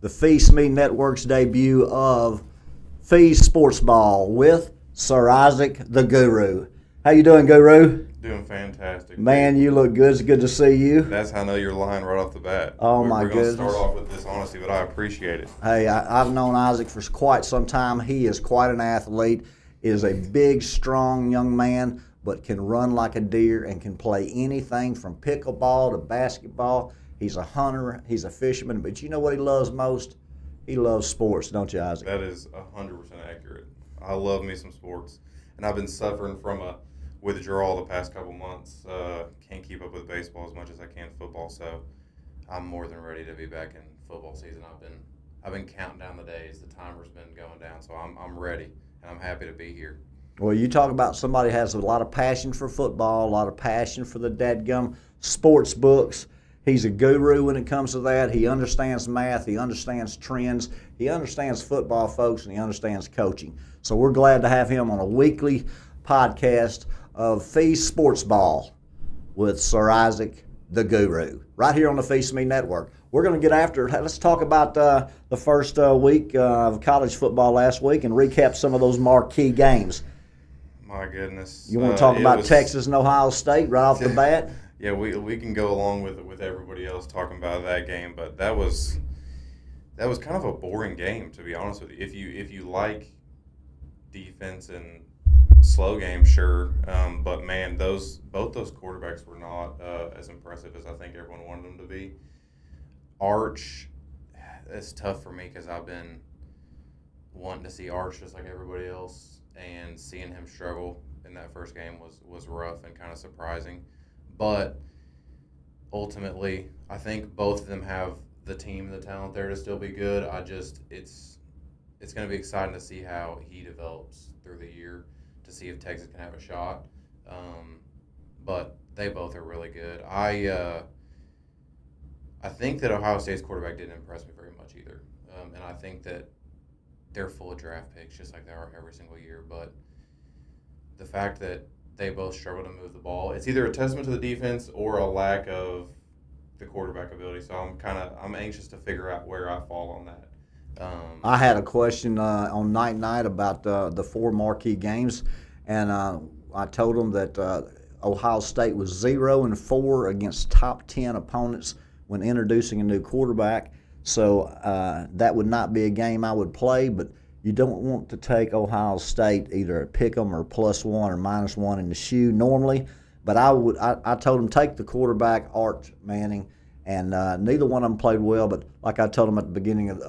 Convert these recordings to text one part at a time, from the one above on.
the Phee Network's debut of Phee Sportsball with Sir Isaac the Guru. How you doing, Guru? Doing fantastic. Man, you look good. It's good to see you. That's how I know you're lying right off the bat. Oh, we're my goodness. We're going to start off with dishonesty, but I appreciate it. Hey, I've known Isaac for quite some time. He is quite an athlete, is a big, strong young man, but can run like a deer and can play anything from pickleball to basketball. He's a hunter. He's a fisherman. But you know what he loves most? He loves sports, don't you, Isaac? That is 100% accurate. I love me some sports. And I've been suffering from a withdrawal the past couple months. Can't keep up with baseball as much as I can football, so I'm more than ready to be back in football season. I've been counting down the days. The timer's been going down, so I'm ready, and I'm happy to be here. Well, you talk about somebody who has a lot of passion for football, a lot of passion for the dadgum sports books. He's a guru when it comes to that. He understands math. He understands trends. He understands football, folks, and he understands coaching. So we're glad to have him on a weekly podcast of Phee Sportsball with Sir Isaac the Guru, right here on the Phee Network. We're going to get after it. Let's talk about the first week of college football last week and recap some of those marquee games. My goodness. You want to talk about Texas and Ohio State right off the bat? Yeah, we can go along with everybody else talking about that game, but that was kind of a boring game, to be honest with you. If you like defense and slow games, sure, but man, both those quarterbacks were not as impressive as I think everyone wanted them to be. Arch, it's tough for me because I've been wanting to see Arch just like everybody else, and seeing him struggle in that first game was rough and kind of surprising. But ultimately, I think both of them have the team and the talent there to still be good. It's going to be exciting to see how he develops through the year, to see if Texas can have a shot. But they both are really good. I think that Ohio State's quarterback didn't impress me very much either. And I think that they're full of draft picks, just like they are every single year. But the fact that they both struggle to move the ball, it's either a testament to the defense or a lack of the quarterback ability. So I'm anxious to figure out where I fall on that. I had a question on night about the four marquee games, and I told them that Ohio State was 0-4 against top 10 opponents when introducing a new quarterback. So that would not be a game I would play, but you don't want to take Ohio State either at pick 'em or +1 or -1 in the shoe normally. But I told them take the quarterback, Arch Manning, and neither one of them played well. But like I told them at the beginning of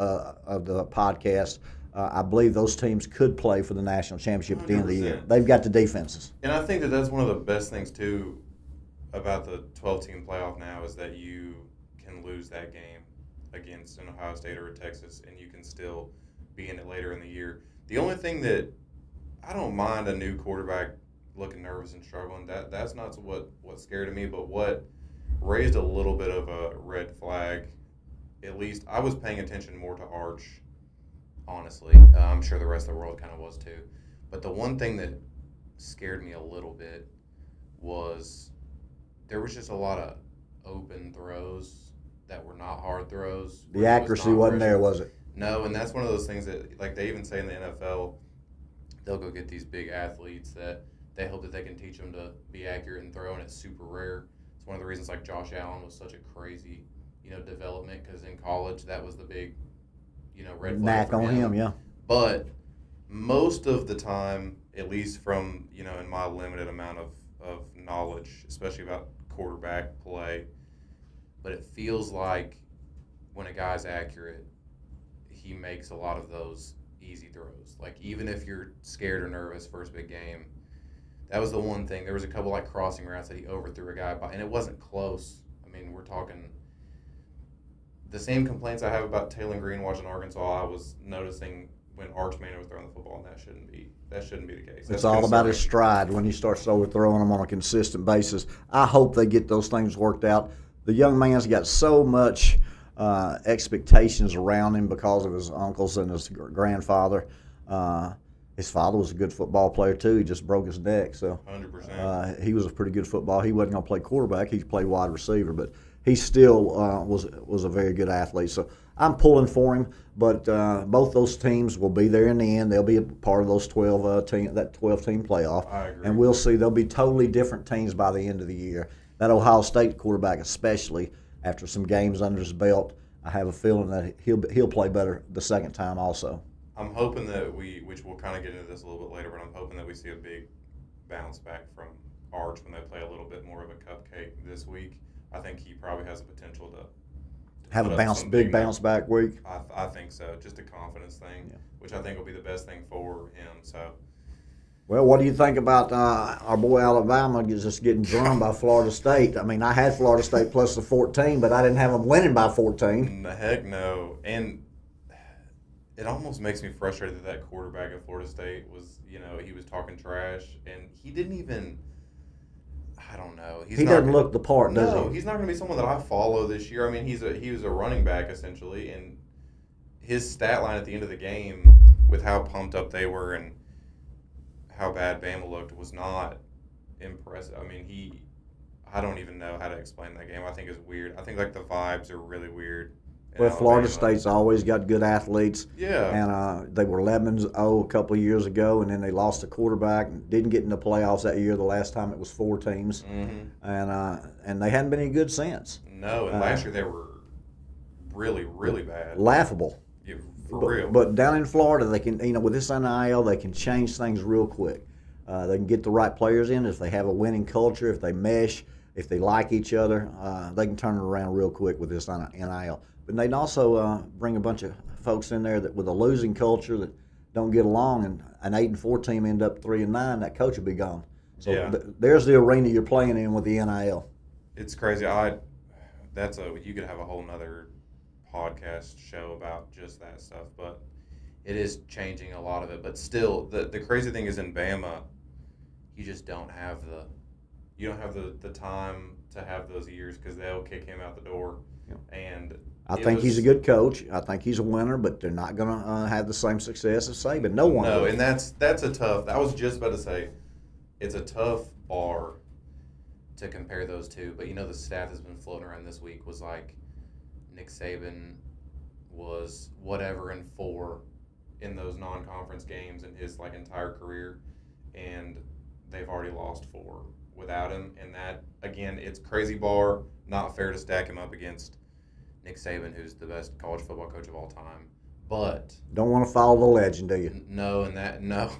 the podcast, I believe those teams could play for the national championship at the end of the year. They've got the defenses. And I think that's one of the best things, too, about the 12-team playoff now is that you can lose that game against an Ohio State or a Texas, and you can still be in it later in the year. The only thing that I don't mind a new quarterback looking nervous and struggling, that's not what scared me, but what raised a little bit of a red flag, at least I was paying attention more to Arch, honestly. I'm sure the rest of the world kind of was too. But the one thing that scared me a little bit was there was just a lot of open throws that were not hard throws. The accuracy wasn't there, was it? No, and that's one of those things that, like they even say in the NFL, they'll go get these big athletes that they hope that they can teach them to be accurate and throw, and it's super rare. It's one of the reasons like Josh Allen was such a crazy, development, because in college that was the big, red flag for him. Yeah. But most of the time, at least from, in my limited amount of knowledge, especially about quarterback play, but it feels like when a guy's accurate, he makes a lot of those easy throws. Like, even if you're scared or nervous first big game, that was the one thing. There was a couple, like, crossing routes that he overthrew a guy by, and it wasn't close. I mean, we're talking the same complaints I have about Taylor Green watching Arkansas, I was noticing when Arch Manning was throwing the football, and that shouldn't be the case. It's all about his stride when he starts overthrowing them on a consistent basis. I hope they get those things worked out. The young man's got so much expectations around him because of his uncles and his grandfather. His father was a good football player too. He just broke his neck, so 100%. He was a pretty good football. He wasn't going to play quarterback. He played wide receiver, but he still was a very good athlete. So I'm pulling for him, but both those teams will be there in the end. They'll be a part of those 12 team playoff. I agree. And we'll see. They'll be totally different teams by the end of the year. That Ohio State quarterback, especially after some games under his belt, I have a feeling that he'll play better the second time also. I'm hoping that which we'll kind of get into this a little bit later, but I'm hoping that we see a big bounce back from Arch when they play a little bit more of a cupcake this week. I think he probably has the potential to have a big bounce back week. I think so. Just a confidence thing, which I think will be the best thing for him. So. Well, what do you think about our boy Alabama just getting drummed by Florida State? I mean, I had Florida State plus the 14, but I didn't have them winning by 14. The heck no. And it almost makes me frustrated that quarterback at Florida State was, he was talking trash, and he didn't even, I don't know. He doesn't look the part, does he? No, he's not going to be someone that I follow this year. I mean, he was a running back, essentially, and his stat line at the end of the game with how pumped up they were and how bad Bama looked was not impressive. I mean, I don't even know how to explain that game. I think it's weird. I think, the vibes are really weird. Well, Florida State's always got good athletes. Yeah. And they were 11-0 a couple of years ago, and then they lost a quarterback and didn't get in the playoffs that year. The last time it was 4 teams. Mm-hmm. And they hadn't been any good since. No, and last year they were really, really bad. Laughable. Yeah, for real. But down in Florida, they can, with this NIL, they can change things real quick. They can get the right players in. If they have a winning culture, if they mesh, if they like each other, they can turn it around real quick with this NIL. But they can also bring a bunch of folks in there that with a losing culture that don't get along, and an 8-4 team end up 3-9. That coach will be gone. So there's the arena you're playing in with the NIL. It's crazy. You could have a whole nother podcast show about just that stuff, but it is changing a lot of it. But still, the crazy thing is in Bama, you just don't have the time to have those years because they'll kick him out the door. And I think he's a good coach. I think he's a winner, but they're not going to have the same success as Saban. No one. No, and that's a tough. I was just about to say, it's a tough bar to compare those two. But the stat that's been floating around this week was Nick Saban was whatever in 4 in those non-conference games in his entire career, and they've already lost 4 without him. And that, again, it's crazy bar. Not fair to stack him up against Nick Saban, who's the best college football coach of all time. But don't want to follow the legend, do you? No,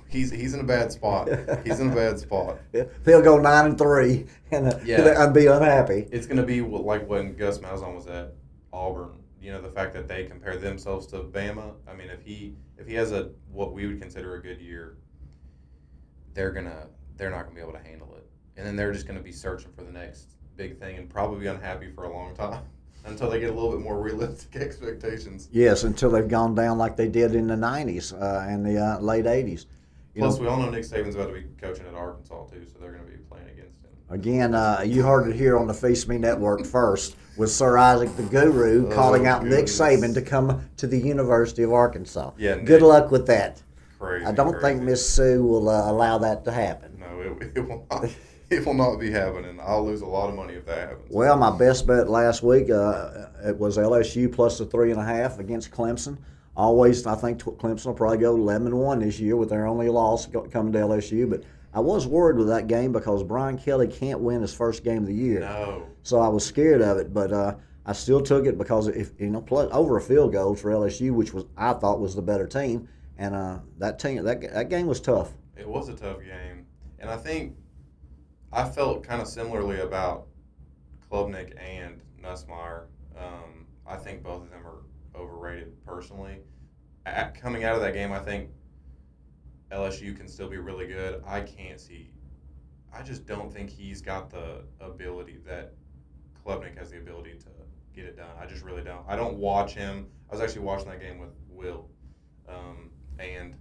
he's in a bad spot. He's in a bad spot. He'll go 9-3 and be unhappy. It's going to be like when Gus Malzahn was at Auburn. The fact that they compare themselves to Bama. I mean, if he has what we would consider a good year, they're not gonna be able to handle it, and then they're just gonna be searching for the next big thing and probably be unhappy for a long time until they get a little bit more realistic expectations. Yes, until they've gone down like they did in the 90s and the late 80s. Plus, we all know Nick Saban's about to be coaching at Arkansas too, so they're going to be playing against him. Again, you heard it here on the Feast Me Network first with Sir Isaac the Guru calling out Nick Saban to come to the University of Arkansas. Yeah, good luck with that. Crazy. I don't think Miss Sue will allow that to happen. No, it will not. It will not be happening. I'll lose a lot of money if that happens. Well, my best bet last week it was LSU plus the 3.5 against Clemson. Always, I think Clemson will probably go 11-1 this year with their only loss coming to LSU. But I was worried with that game because Brian Kelly can't win his first game of the year. No. So I was scared of it, but I still took it because plus over a field goal for LSU, which I thought was the better team, and that game was tough. It was a tough game, and I think I felt kind of similarly about Klubnik and Nussmeier. I think both of them are overrated personally. Coming out of that game, I think LSU can still be really good. I just don't think he's got the ability that Klubnik has the ability to get it done. I just really don't. I don't watch him. I was actually watching that game with Will, and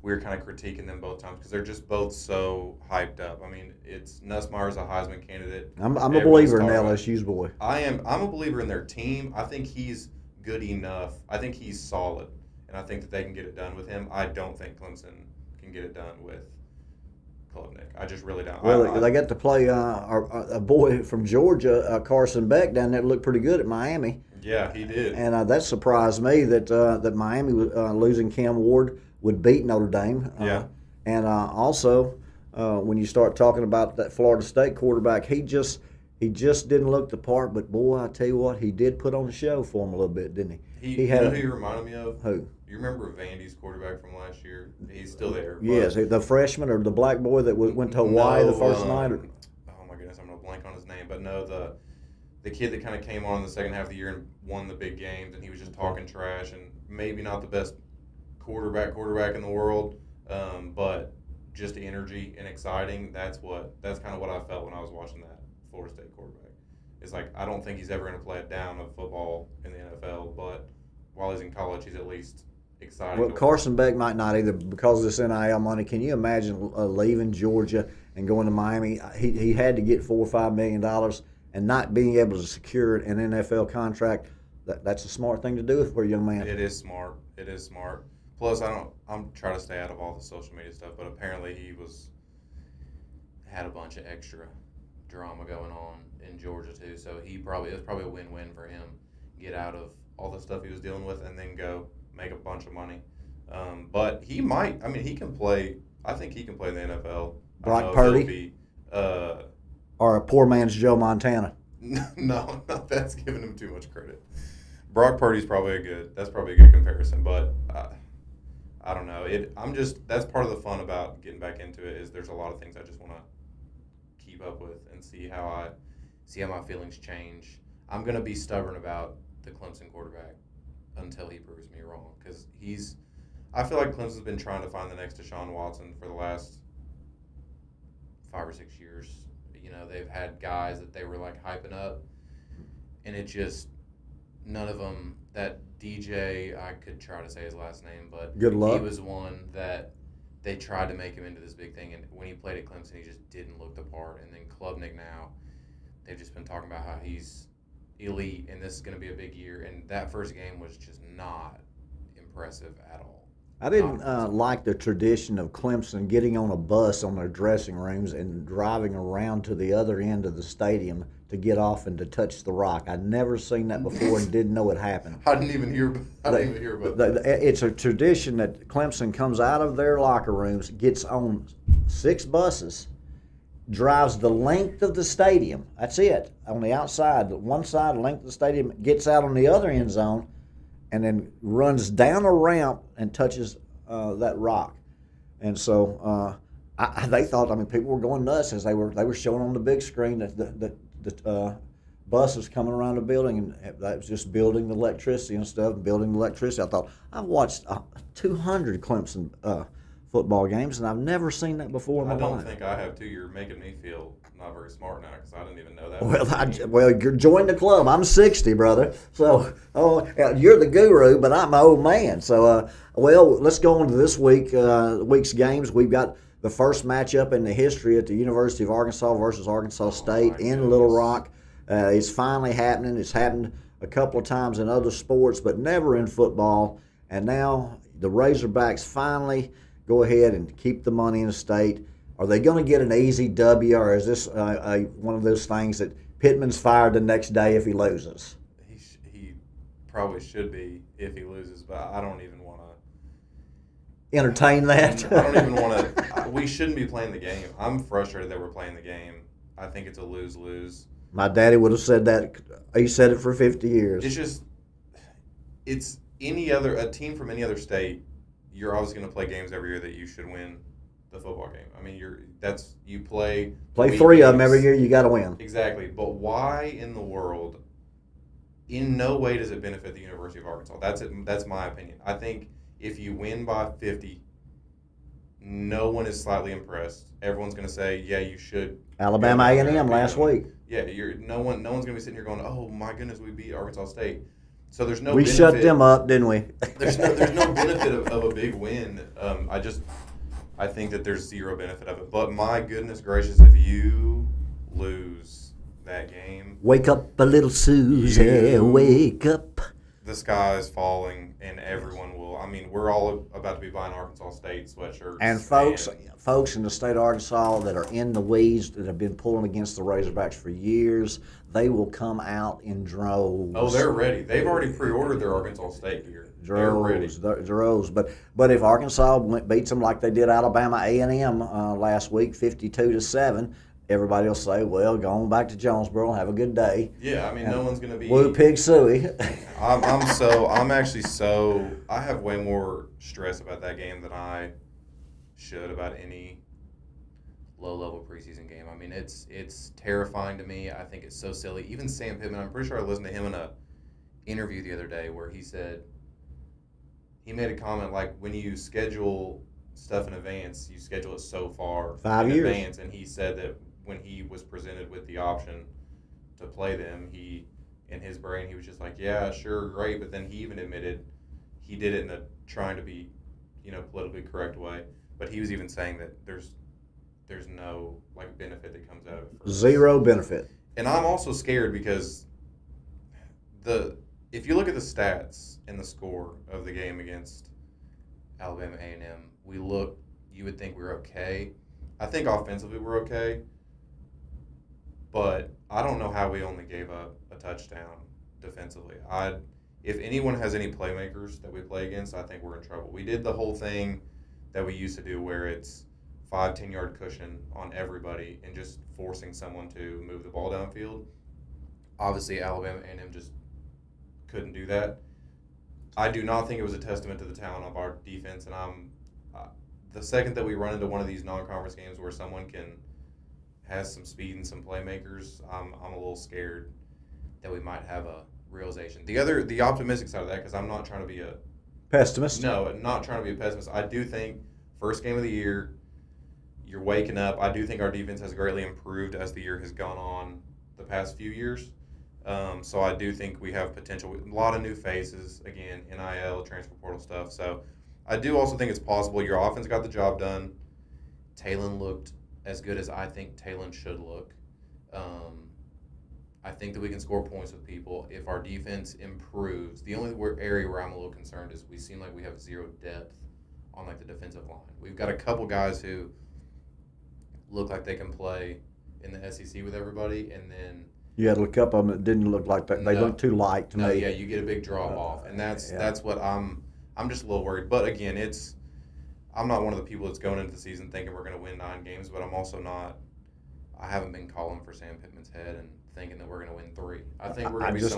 we were kind of critiquing them both times because they're just both so hyped up. I mean, Nussmeier's a Heisman candidate. I'm a believer in LSU's boy. I'm a believer in their team. I think he's good enough. I think he's solid, and I think that they can get it done with him. I don't think Clemson can get it done with Klubnik. I just really don't. Well, they got to play a boy from Georgia, Carson Beck, down there, looked pretty good at Miami. Yeah, he did. And that surprised me that Miami, losing Cam Ward, would beat Notre Dame. Yeah. And also, when you start talking about that Florida State quarterback, he just didn't look the part. But boy, I tell you what, he did put on the show for him a little bit, didn't he? He had who he reminded me of? Who? You remember Vandy's quarterback from last year? He's still there. Yes, the freshman or the black boy that went to Hawaii the first night. Oh my goodness, I'm gonna blank on his name. But no, the kid that kind of came on in the second half of the year and won the big games, and he was just talking trash, and maybe not the best quarterback in the world, but just energy and exciting. That's kind of what I felt when I was watching that Florida State quarterback. It's like, I don't think he's ever going to play a down of football in the NFL, but while he's in college, he's at least exciting. Well, Carson Beck might not either because of this NIL money. Can you imagine leaving Georgia and going to Miami? He had to get $4 or $5 million and not being able to secure an NFL contract. That's a smart thing to do for a young man. It is smart. Plus, I'm trying to stay out of all the social media stuff, but apparently he had a bunch of extra drama going on in Georgia too. So it was probably a win-win for him. Get out of all the stuff he was dealing with and then go make a bunch of money. But he might. I mean, he can play. I think he can play in the NFL. Brock Purdy. Or a poor man's Joe Montana. No, that's giving him too much credit. Brock Purdy's probably that's probably a good comparison, but I don't know. That's part of the fun about getting back into it is there's a lot of things I just want to keep up with and see how my feelings change. I'm gonna be stubborn about the Clemson quarterback until he proves me wrong, because I feel like Clemson's been trying to find the next Deshaun Watson for the last 5 or 6 years. You know, they've had guys that they were like hyping up, and it just none of them. That DJ, I could try to say his last name, but good luck. He was one that they tried to make him into this big thing, and when he played at Clemson, he just didn't look the part. And then Klubnik now, they've just been talking about how he's elite, and this is going to be a big year. And that first game was just not impressive at all. I didn't like the tradition of Clemson getting on a bus on their dressing rooms and driving around to the other end of the stadium to get off and to touch the rock. I'd never seen that before and didn't know it happened. I didn't even hear about that. It's a tradition that Clemson comes out of their locker rooms, gets on 6 buses, drives the length of the stadium. That's it. On the outside, one side, length of the stadium, gets out on the other end zone, and then runs down a ramp and touches that rock. And so they thought, people were going nuts as they were showing on the big screen that the bus was coming around the building, and that was just building the electricity and stuff, building the electricity. I thought, I've watched 200 Clemson football games, and I've never seen that before in my life. I don't think I have too. You're making me feel not very smart now because I didn't even know that. Well, you're join the club. I'm 60, brother. So, you're the guru, but I'm an old man. So, let's go on to this week's games. We've got the first matchup in the history at the University of Arkansas versus Arkansas State in Little Rock. It's finally happening. It's happened a couple of times in other sports, but never in football. And now the Razorbacks finally go ahead and keep the money in the state. Are they going to get an easy W, or is this one of those things that Pittman's fired the next day if he loses? He probably should be if he loses, but I don't even want to entertain that. I don't even want to. We shouldn't be playing the game. I'm frustrated that we're playing the game. I think it's a lose-lose. My daddy would have said that. He said it for 50 years. It's a team from any other state. You're always going to play games every year that you should win the football game. I mean, you play 3 of them every year. You got to win. Exactly. But why in the world? In no way does it benefit the University of Arkansas. That's my opinion. I think if you win by 50, no one is slightly impressed. Everyone's going to say, "Yeah, you should." Alabama A&M last week. Yeah, no one's going to be sitting here going, "Oh my goodness, we beat Arkansas State." So there's no. We benefit. shut them up, didn't we? There's no benefit of a big win. I think that there's zero benefit of it. But my goodness gracious, if you lose that game, wake up, a little Susie, wake up. the sky is falling and everyone will. I mean, we're all about to be buying Arkansas State sweatshirts. And folks in the state of Arkansas that are in the weeds that have been pulling against the Razorbacks for years, they will come out in droves. Oh, they're ready. They've already pre-ordered their Arkansas State gear. They're ready. Droves. But if Arkansas beats them like they did Alabama A&M last week, 52-7. Everybody will say, well, go on back to Jonesboro and have a good day. Yeah, I mean, no one's going to be. Woo pig suey. I have way more stress about that game than I should about any low-level preseason game. I mean, it's terrifying to me. I think it's so silly. Even Sam Pittman, I'm pretty sure I listened to him in a interview the other day where he said, he made a comment like, when you schedule stuff in advance, you schedule it so far 5 in years. advance, and he said that when he was presented with the option to play them, in his brain, he was just like, yeah, sure, great. But then he even admitted he did it in a trying to be, politically correct way. But he was even saying that there's no like benefit that comes out of it. Zero benefit. And I'm also scared because if you look at the stats and the score of the game against Alabama A&M, you would think we're okay. I think offensively we're okay. But I don't know how we only gave up a touchdown defensively. If anyone has any playmakers that we play against, I think we're in trouble. We did the whole thing that we used to do where it's 5-10 yard cushion on everybody and just forcing someone to move the ball downfield. Obviously, Alabama A&M just couldn't do that. I do not think it was a testament to the talent of our defense, and the second that we run into one of these non-conference games where someone has some speed and some playmakers, I'm a little scared that we might have a realization. The optimistic side of that, because I'm not trying to be a pessimist. No, I'm not trying to be a pessimist. I do think first game of the year, you're waking up. I do think our defense has greatly improved as the year has gone on the past few years. So I do think we have potential. A lot of new faces, again, NIL, transfer portal stuff. So I do also think it's possible your offense got the job done. Talon looked as good as I think Talon should look. I think that we can score points with people if our defense improves. The only area where I'm a little concerned is we seem like we have zero depth on like the defensive line. We've got a couple guys who look like they can play in the SEC with everybody, and then you had a couple of them that didn't look like that. They looked too light to me. Yeah, you get a big drop off, and that's what I'm just a little worried. But again, I'm not one of the people that's going into the season thinking we're going to win 9 games, but I'm also not. I haven't been calling for Sam Pittman's head and thinking that we're going to win 3. I think we're going to be. I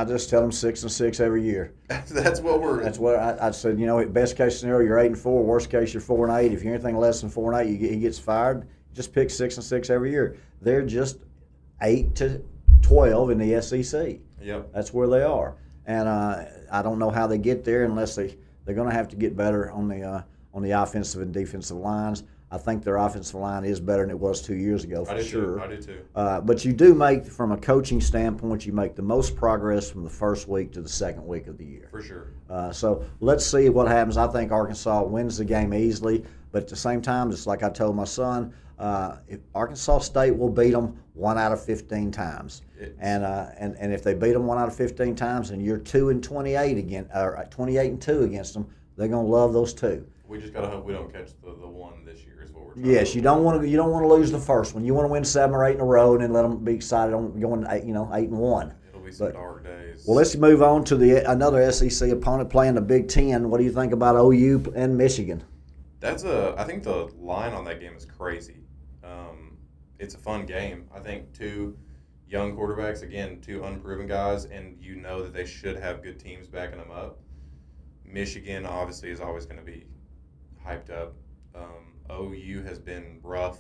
just tell them 6-6 every year. That's what we're. That's what I said. Best case scenario, you're 8-4. Worst case, you're 4-8. If you're anything less than 4-8, he gets fired. Just pick 6-6 every year. They're just 8-12 in the SEC. Yep. That's where they are, and I don't know how they get there unless they're going to have to get better on the offensive and defensive lines. I think their offensive line is better than it was 2 years ago, for sure. I do too. But you do make, from a coaching standpoint, you make the most progress from the first week to the second week of the year. For sure. So let's see what happens. I think Arkansas wins the game easily, but at the same time, just like I told my son, if Arkansas State will beat them 1 out of 15 times. And if they beat them 1 out of 15 times and you're 2-28 again, or 28-2 against them, they're going to love those 2. We just gotta hope we don't catch the one this year. Is what we're trying. Yes, you don't want to lose the first one. You want to win 7 or 8 in a row, and then let them be excited on going 8-1. It'll be some dark days. Well, let's move on to another SEC opponent playing the Big Ten. What do you think about OU and Michigan? I think the line on that game is crazy. It's a fun game. I think 2 young quarterbacks, again, 2 unproven guys, and you know that they should have good teams backing them up. Michigan obviously is always going to be hyped up. OU has been rough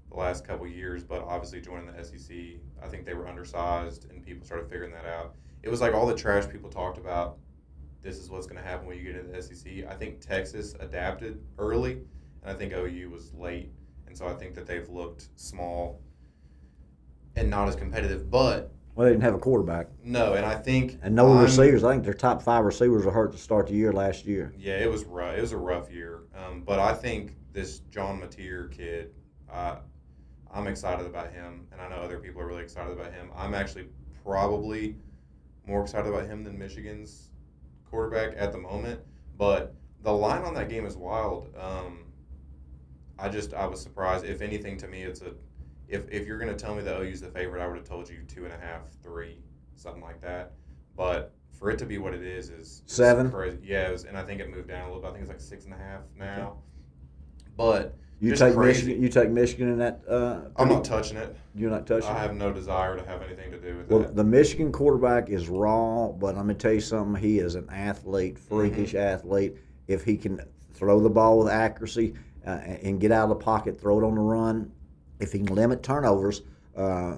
the last couple years, but obviously joining the SEC, I think they were undersized, and people started figuring that out. It was like all the trash people talked about, this is what's going to happen when you get into the SEC. I think Texas adapted early, and I think OU was late. And so I think that they've looked small and not as competitive. But well, they didn't have a quarterback. No, and I think no receivers. I think their top 5 receivers were hurt to start the year last year. Yeah, it was rough. It was a rough year. But I think this John Mateer kid, I'm excited about him, and I know other people are really excited about him. I'm actually probably more excited about him than Michigan's quarterback at the moment. But the line on that game is wild. I was surprised. If anything, to me, if you're going to tell me that OU's the favorite, I would have told you 2.5, 3, something like that. But for it to be what it is 7. crazy. Yeah, and I think it moved down a little bit. I think it's like 6.5 now. But You just take crazy. Michigan. You take Michigan in that. I'm not touching it. You're not touching I it? have no desire to have anything to do with Well, that. the Michigan quarterback is raw, but I'm going to tell you something. He is an athlete, freakish athlete. If he can throw the ball with accuracy and get out of the pocket, throw it on the run, if he can limit turnovers,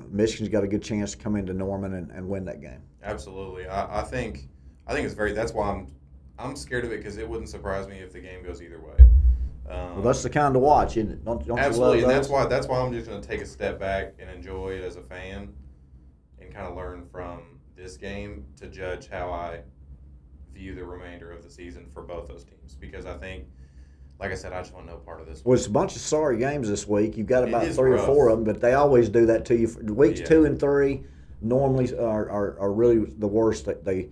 Michigan's got a good chance to come into Norman and win that game. Absolutely. I think it's very. That's why I'm scared of it, because it wouldn't surprise me if the game goes either way. Well, that's the kind to watch, isn't it? Don't Absolutely, you and love those? that's why I'm just going to take a step back and enjoy it as a fan, and kind of learn from this game to judge how I view the remainder of the season for both those teams. Because I think, like I said, I just want no part of this. Well, it's a bunch of sorry games this week. You've got It about is 3 rough. or 4 of them, but they always do that to you. Weeks Yeah. 2 and 3 normally are really the worst. They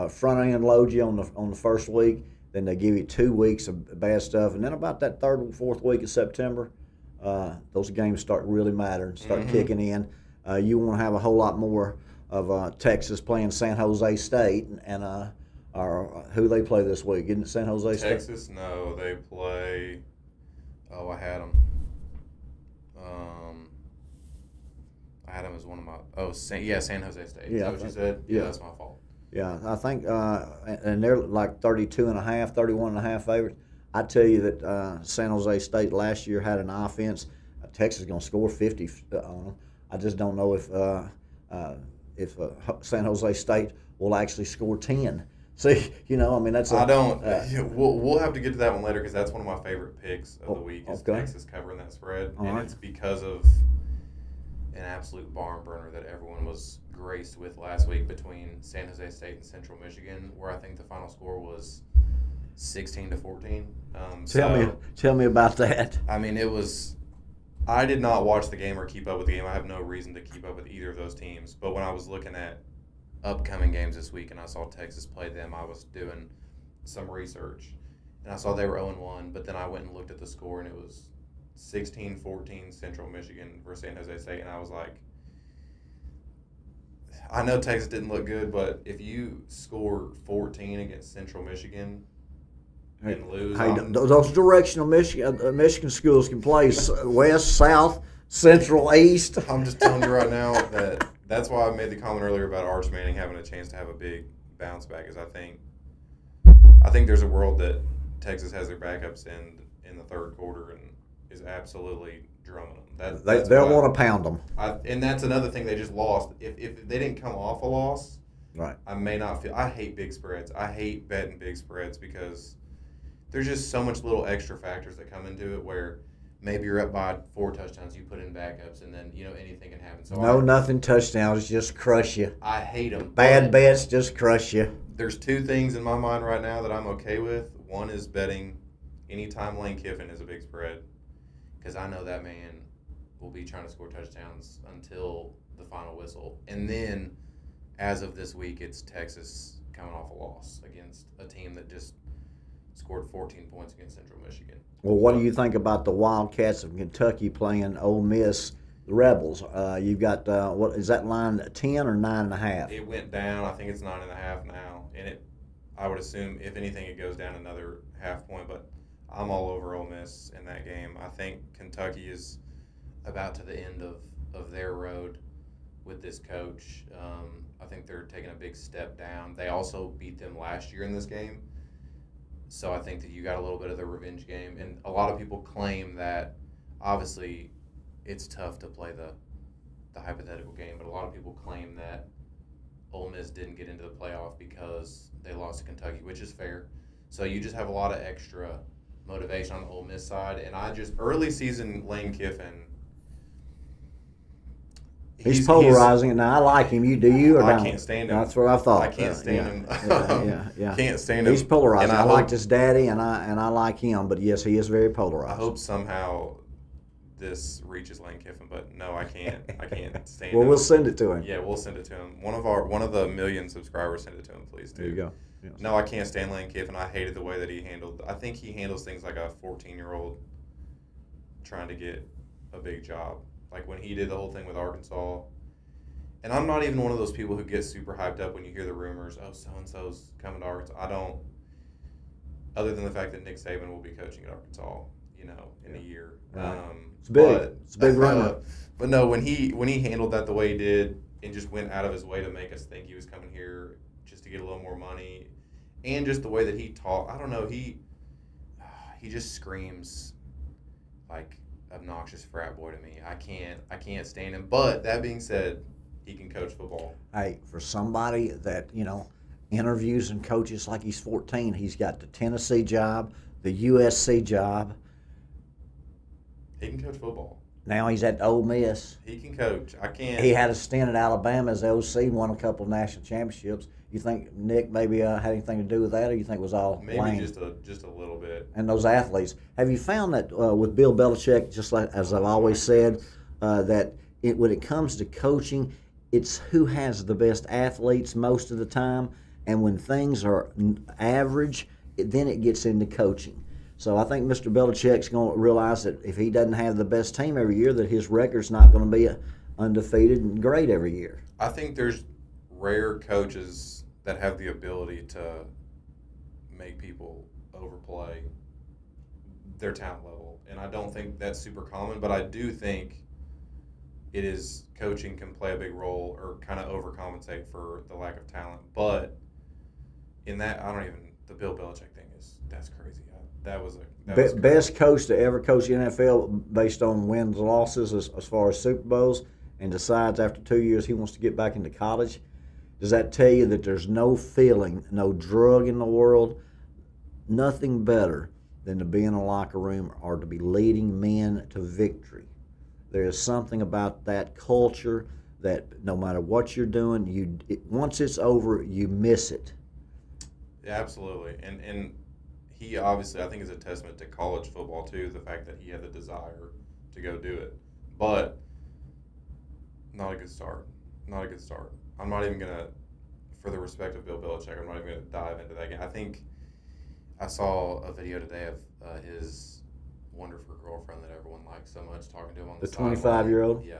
front end load you on the first week. Then they give you 2 weeks of bad stuff, and then about that 3rd and 4th week of September, those games start really mattering, start kicking in. You want to have a whole lot more of Texas playing San Jose State, and who they play this week? Isn't it San Jose State? Texas, no, they play. Oh, I had them. I had them as one of my. San Jose State. Yeah, Is that what you said? yeah. That's my fault. Yeah, I think, and they're like 32.5, 31.5 favorites. I tell you that San Jose State last year had an offense. Texas is going to score 50 on them. I just don't know if San Jose State will actually score 10. See, I mean, that's. I don't. We'll have to get to that one later, because that's one of my favorite picks of the week is okay. Texas covering that spread, All and right. it's because of an absolute barn burner that everyone was graced with last week between San Jose State and Central Michigan, where I think the final score was 16-14. Tell me about that. I mean, it was. I did not watch the game or keep up with the game. I have no reason to keep up with either of those teams. But when I was looking at upcoming games this week and I saw Texas play them, I was doing some research, and I saw they were 0-1. But then I went and looked at the score, and it was 16-14 Central Michigan versus San Jose State, and I was like, I know Texas didn't look good, but if you score 14 against Central Michigan and lose, Hey, those directional Michigan schools can play west, south, central, east. I'm just telling you right now that's why I made the comment earlier about Arch Manning having a chance to have a big bounce back. Is I think there's a world that Texas has their backups in the 3rd quarter and is absolutely drumming them. They'll want to pound them. And that's another thing they just lost. If they didn't come off a loss, Right. I may not feel. I hate big spreads. I hate betting big spreads because there's just so much little extra factors that come into it where maybe you're up by 4 touchdowns, you put in backups, and then anything can happen. So Nothing touchdowns just crush you. I hate them. Bad bets just crush you. There's 2 things in my mind right now that I'm okay with. One is betting anytime Lane Kiffin is a big spread, because I know that man will be trying to score touchdowns until the final whistle. And then, as of this week, it's Texas coming off a loss against a team that just scored 14 points against Central Michigan. Well, what do you think about the Wildcats of Kentucky playing Ole Miss, the Rebels? You've got, what is that line, 10 or 9.5? It went down. I think it's 9.5 now. And I would assume, if anything, it goes down another half point. But I'm all over Ole Miss in that game. I think Kentucky is about to the end of their road with this coach. I think they're taking a big step down. They also beat them last year in this game. So I think that you got a little bit of the revenge game. And a lot of people claim that, obviously, it's tough to play the hypothetical game, but a lot of people claim that Ole Miss didn't get into the playoff because they lost to Kentucky, which is fair. So you just have a lot of extra motivation on the Ole Miss side. And early season Lane Kiffin, He's polarizing, and I like him. You do you or I don't? can't stand him. That's what I thought. I can't stand him. Yeah. Can't stand him. He's polarizing. And I liked his daddy, and I like him. But yes, he is very I polarizing. hope somehow this reaches Lane Kiffin, but no, I can't. I can't stand Well, him. we'll send it to him. Yeah, we'll send it to him. One of the million subscribers, send it to him, please, too. There you go. Yes. No, I can't stand Lane Kiffin. I hated the way that he handled. I think he handles things like a 14-year-old trying to get a big job. Like when he did the whole thing with Arkansas. And I'm not even one of those people who gets super hyped up when you hear the rumors, oh, so-and-so's coming to Arkansas. I don't, other than the fact that Nick Saban will be coaching at Arkansas, in a year. Right. It's big. It's a big rumor. But no, when he handled that the way he did and just went out of his way to make us think he was coming here just to get a little more money, and just the way that he talked, I don't know, he just screams like obnoxious frat boy to me. I can't stand him. But that being said, he can coach football. Hey, for somebody that, interviews and coaches like he's 14, he's got the Tennessee job, the USC job. He can coach football. Now he's at Ole Miss. He can coach. I can't. He had a stint at Alabama as OC, won a couple of national championships. You think Nick maybe had anything to do with that, or you think it was all maybe Lane? just a little bit. And those athletes. Have you found that with Bill Belichick, just like as I've always said, that when it comes to coaching, it's who has the best athletes most of the time, and when things are average, then it gets into coaching. So I think Mr. Belichick's going to realize that if he doesn't have the best team every year, that his record's not going to be undefeated and great every year. I think there's rare coaches that have the ability to make people overplay their talent level, and I don't think that's super common, but I do think it is coaching can play a big role or kind of overcompensate for the lack of talent. But in that, the Bill Belichick thing that's crazy. That was best coach to ever coach the NFL based on wins and losses as far as Super Bowls, and decides after 2 years he wants to get back into college. Does that tell you that there's no feeling, no drug in the world, nothing better than to be in a locker room or to be leading men to victory? There is something about that culture that no matter what you're doing, once it's over, you miss it. Yeah, absolutely. And he obviously, I think, is a testament to college football, too, the fact that he had the desire to go do it. But not a good start. Not a good start. I'm not even going to, for the respect of Bill Belichick, I'm not even going to dive into that game. I think I saw a video today of his wonderful girlfriend that everyone likes so much, talking to him on the sideline. 25-year-old? Yeah.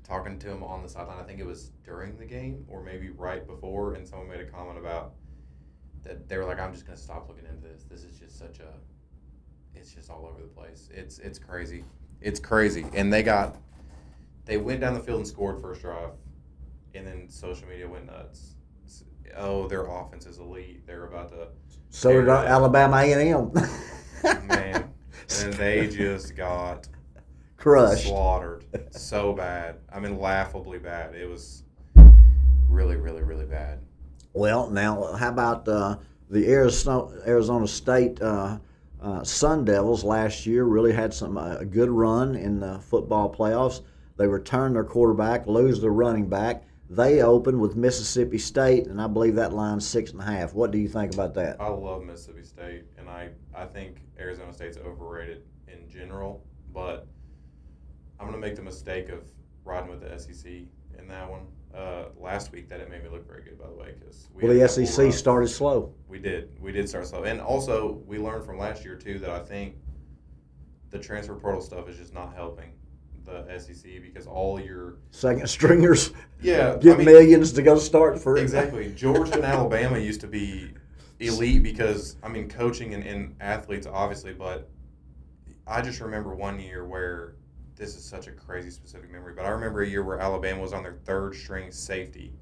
Talking to him on the sideline. I think it was during the game or maybe right before, and someone made a comment about that they were like, I'm just going to stop looking into this. This is just it's just all over the place. It's crazy. It's crazy. And they went down the field and scored first drive, and then social media went nuts. Oh, their offense is elite. They're about to. So did Alabama A&M. Man. And they just got crushed. Slaughtered. So bad. I mean, laughably bad. It was really, really, really bad. Well, now, how about the Arizona State Sun Devils last year really had a good run in the football playoffs. They returned their quarterback, lose their running back. They opened with Mississippi State, and I believe that line's 6.5. What do you think about that? I love Mississippi State, and I think Arizona State's overrated in general, but I'm going to make the mistake of riding with the SEC in that one. Last week, that it made me look very good, by the way, because the SEC started slow. We did start slow, and also we learned from last year too that I think the transfer portal stuff is just not helping the SEC because all your second stringers, get millions to go start for exactly. Georgia and Alabama used to be elite because coaching and athletes obviously, but I just remember one year where. This is such a crazy specific memory, but I remember a year where Alabama was on their third string safety,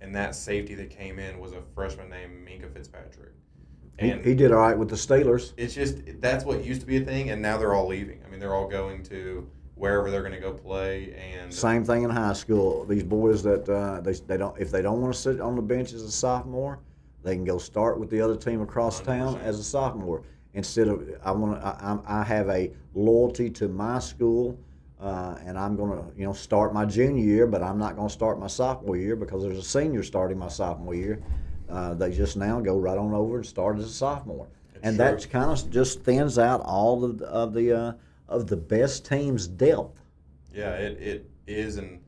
and that safety that came in was a freshman named Minkah Fitzpatrick. And he did all right with the Steelers. It's just that's what used to be a thing, and now they're all leaving. I mean, they're all going to wherever they're going to go play. And same thing in high school. These boys that they don't if they don't want to sit on the bench as a sophomore, they can go start with the other team across 100%. Town as a sophomore. Instead of I have a loyalty to my school, and I'm going to start my junior year, but I'm not going to start my sophomore year because there's a senior starting my sophomore year. They just now go right on over and start as a sophomore, and that kind of just thins out all of of the best teams' depth. Yeah, it is, and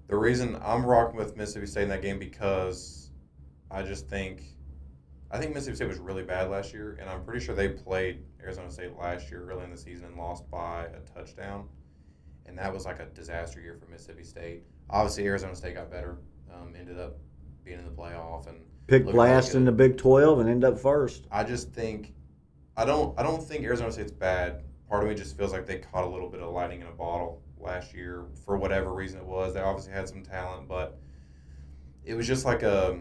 the reason I'm rocking with Mississippi State in that game because I think Mississippi State was really bad last year, and I'm pretty sure they played Arizona State last year early in the season and lost by a touchdown, and that was like a disaster year for Mississippi State. Obviously, Arizona State got better, ended up being in the playoff and Picked looking really last in the Big 12 and end up first. I just think I don't think Arizona State's bad. Part of me just feels like they caught a little bit of lightning in a bottle last year for whatever reason it was. They obviously had some talent, but it was just like I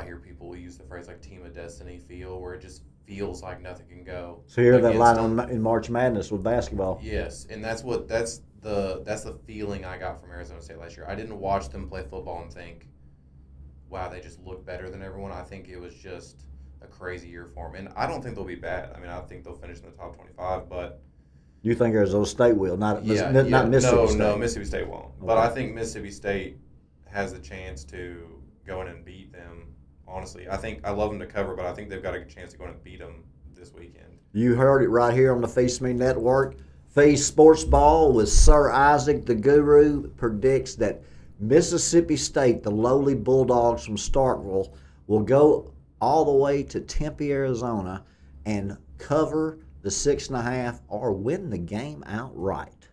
hear people use the phrase like team of destiny feel, where it just feels like nothing can go. So here that against line in March Madness with basketball. Yes, and that's the feeling I got from Arizona State last year. I didn't watch them play football and think, wow, they just look better than everyone. I think it was just a crazy year for them. And I don't think they'll be bad. I mean, I think they'll finish in the top 25, but You think Arizona State will, not Mississippi State? No, Mississippi State won't. Okay. But I think Mississippi State has the chance to go in and beat them. Honestly, I love them to cover, but I think they've got a chance to go in and beat them this weekend. You heard it right here on the Feast Me Network. Feast Sportsball with Sir Isaac the Guru predicts that Mississippi State, the lowly Bulldogs from Starkville, will go all the way to Tempe, Arizona, and cover the 6.5 or win the game outright.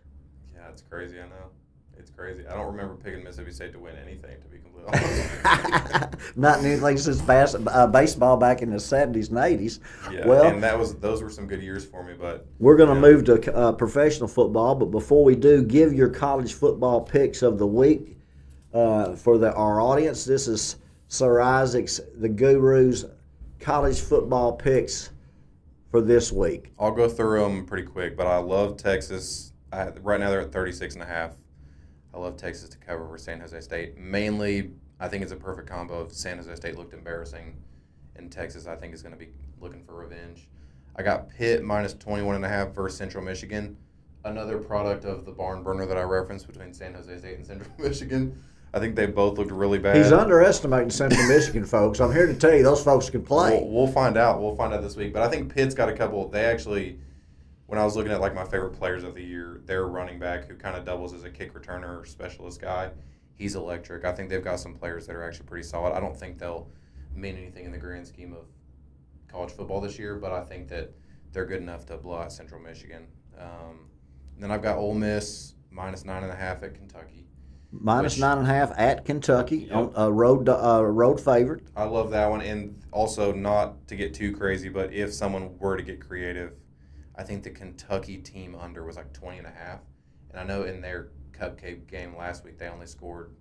Yeah, it's crazy. I know. It's crazy. I don't remember picking Mississippi State to win anything, to be completely honest. Not anything since baseball back in the 70s and 80s. Yeah, well, and those were some good years for me. But we're going to move to professional football. But before we do, give your college football picks of the week for our audience. This is Sir Isaac's, the Guru's college football picks for this week. I'll go through them pretty quick, but I love Texas. Right now they're at 36.5. I love Texas to cover for San Jose State. Mainly, I think it's a perfect combo of San Jose State looked embarrassing, and Texas I think is going to be looking for revenge. I got Pitt minus 21.5 versus Central Michigan. Another product of the barn burner that I referenced between San Jose State and Central Michigan. I think they both looked really bad. He's underestimating Central Michigan, folks. I'm here to tell you those folks can play. We'll find out. We'll find out this week. But I think Pitt's got a couple. They actually, when I was looking at like my favorite players of the year, their running back who kind of doubles as a kick returner or specialist guy, he's electric. I think they've got some players that are actually pretty solid. I don't think they'll mean anything in the grand scheme of college football this year, but I think that they're good enough to blow out Central Michigan. Then I've got Ole Miss minus 9.5 at Kentucky. Minus 9.5 at Kentucky, Yep. on a road favorite. I love that one, and also not to get too crazy, but if someone were to get creative, I think the Kentucky team under was like 20.5, and I know in their cupcake game last week they only scored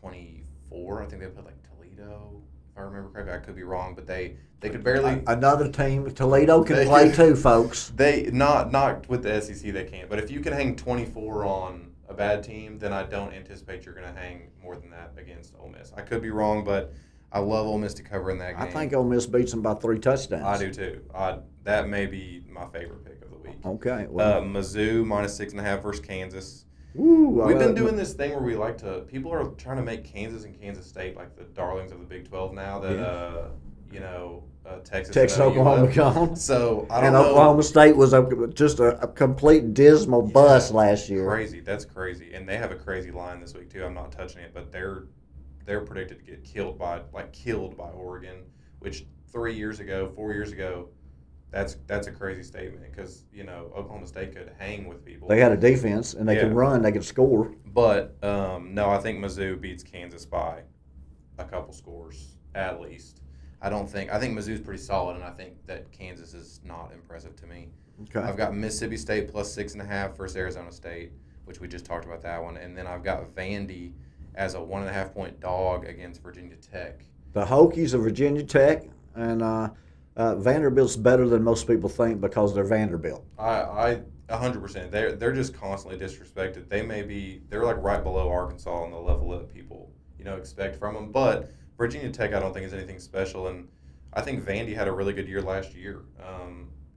24. I think they put like Toledo, if I remember correctly. I could be wrong, but they could barely. Another team, Toledo can play too, folks. They not with the SEC they can't, but if you can hang 24 on a bad team, then I don't anticipate you're going to hang more than that against Ole Miss. I could be wrong, but I love Ole Miss to cover in that game. I think Ole Miss beats them by 3 touchdowns. I do too. That may be my favorite pick of the week. Okay. Well, Mizzou minus 6.5 versus Kansas. We've We've been doing this thing where we like to. People are trying to make Kansas and Kansas State like the darlings of the Big 12 now. That Texas, Oklahoma gone. So I don't and know. Oklahoma State was just a complete dismal bust last year. Crazy. That's crazy. And they have a crazy line this week too. I'm not touching it, but they're predicted to get killed by Oregon, which 4 years ago, that's a crazy statement because Oklahoma State could hang with people. They had a defense and they could run, they could score. But no, I think Mizzou beats Kansas by a couple scores at least. I think Mizzou's pretty solid, and I think that Kansas is not impressive to me. Okay. I've got Mississippi State plus 6.5 versus Arizona State, which we just talked about that one, and then I've got Vandy as a 1.5-point dog against Virginia Tech. The Hokies of Virginia Tech, and Vanderbilt's better than most people think because they're Vanderbilt. I 100%. They're just constantly disrespected. They're like right below Arkansas on the level that people expect from them, but Virginia Tech, I don't think is anything special, and I think Vandy had a really good year last year,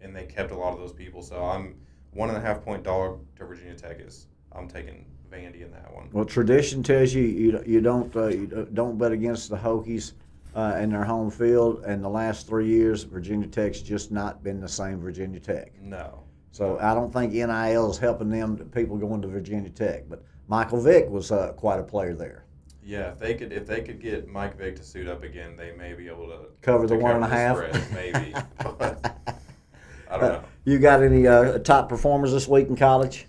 and they kept a lot of those people. So I'm 1.5-point dog to Virginia Tech. I'm taking Vandy in that one. Well, tradition tells you don't bet against the Hokies in their home field. And the last 3 years, Virginia Tech's just not been the same Virginia Tech. No, So I don't think NIL is helping them, people going to Virginia Tech. But Michael Vick was quite a player there. Yeah, if they could get Mike Vick to suit up again, they may be able to Cover the to 1.5. spread, maybe. But I don't know. You got any top performers this week in college?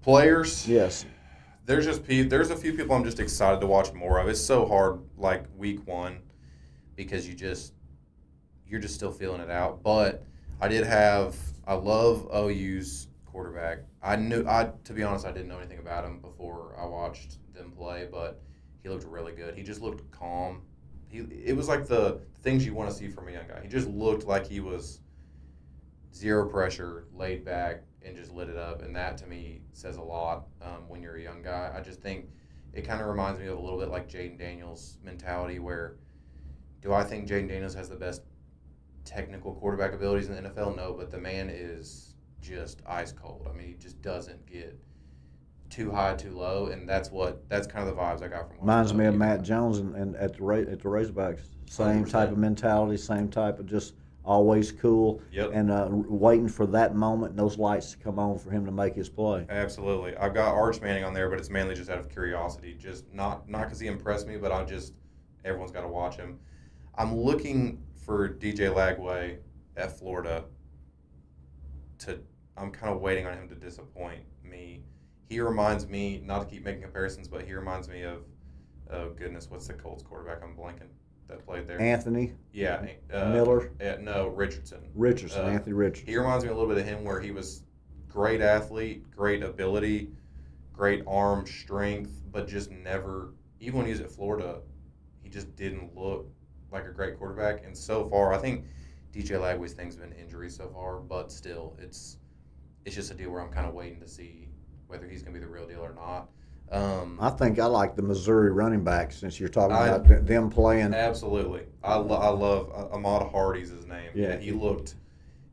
Players? Yes. There's a few people I'm just excited to watch more of. It's so hard, like week one, because you're just still feeling it out. But I love OU's quarterback. To be honest, I didn't know anything about him before I watched them play, but he looked really good. He just looked calm. It was like the things you want to see from a young guy. He just looked like he was zero pressure, laid back, and just lit it up. And that, to me, says a lot when you're a young guy. I just think it kind of reminds me of a little bit like Jaden Daniels' mentality, where do I think Jaden Daniels has the best technical quarterback abilities in the NFL? No, but the man is just ice cold. I mean, he just doesn't get too high, too low, and that's kind of the vibes I got from. Reminds me of Matt Jones and at the Razorbacks. Same 100%. Type of mentality, same type of just always cool. Yep. And waiting for that moment and those lights to come on for him to make his play. Absolutely. I've got Arch Manning on there, but it's mainly just out of curiosity. Just not because he impressed me, but everyone's got to watch him. I'm looking for DJ Lagway at Florida. I'm kind of waiting on him to disappoint me. He reminds me, not to keep making comparisons, but he reminds me of, oh goodness, what's the Colts quarterback? I'm blanking that played there. Anthony? Yeah. Miller? No, Richardson. Anthony Richardson. He reminds me a little bit of him, where he was great athlete, great ability, great arm strength, but just never, even when he was at Florida, he just didn't look like a great quarterback. And so far, I think DJ Lagway's thing's been injury so far, but still, it's just a deal where I'm kind of waiting to see whether he's going to be the real deal or not. I think I like the Missouri running back, since you're talking about them playing. Absolutely. I love Ahmad Hardy's his name. Yeah. He looked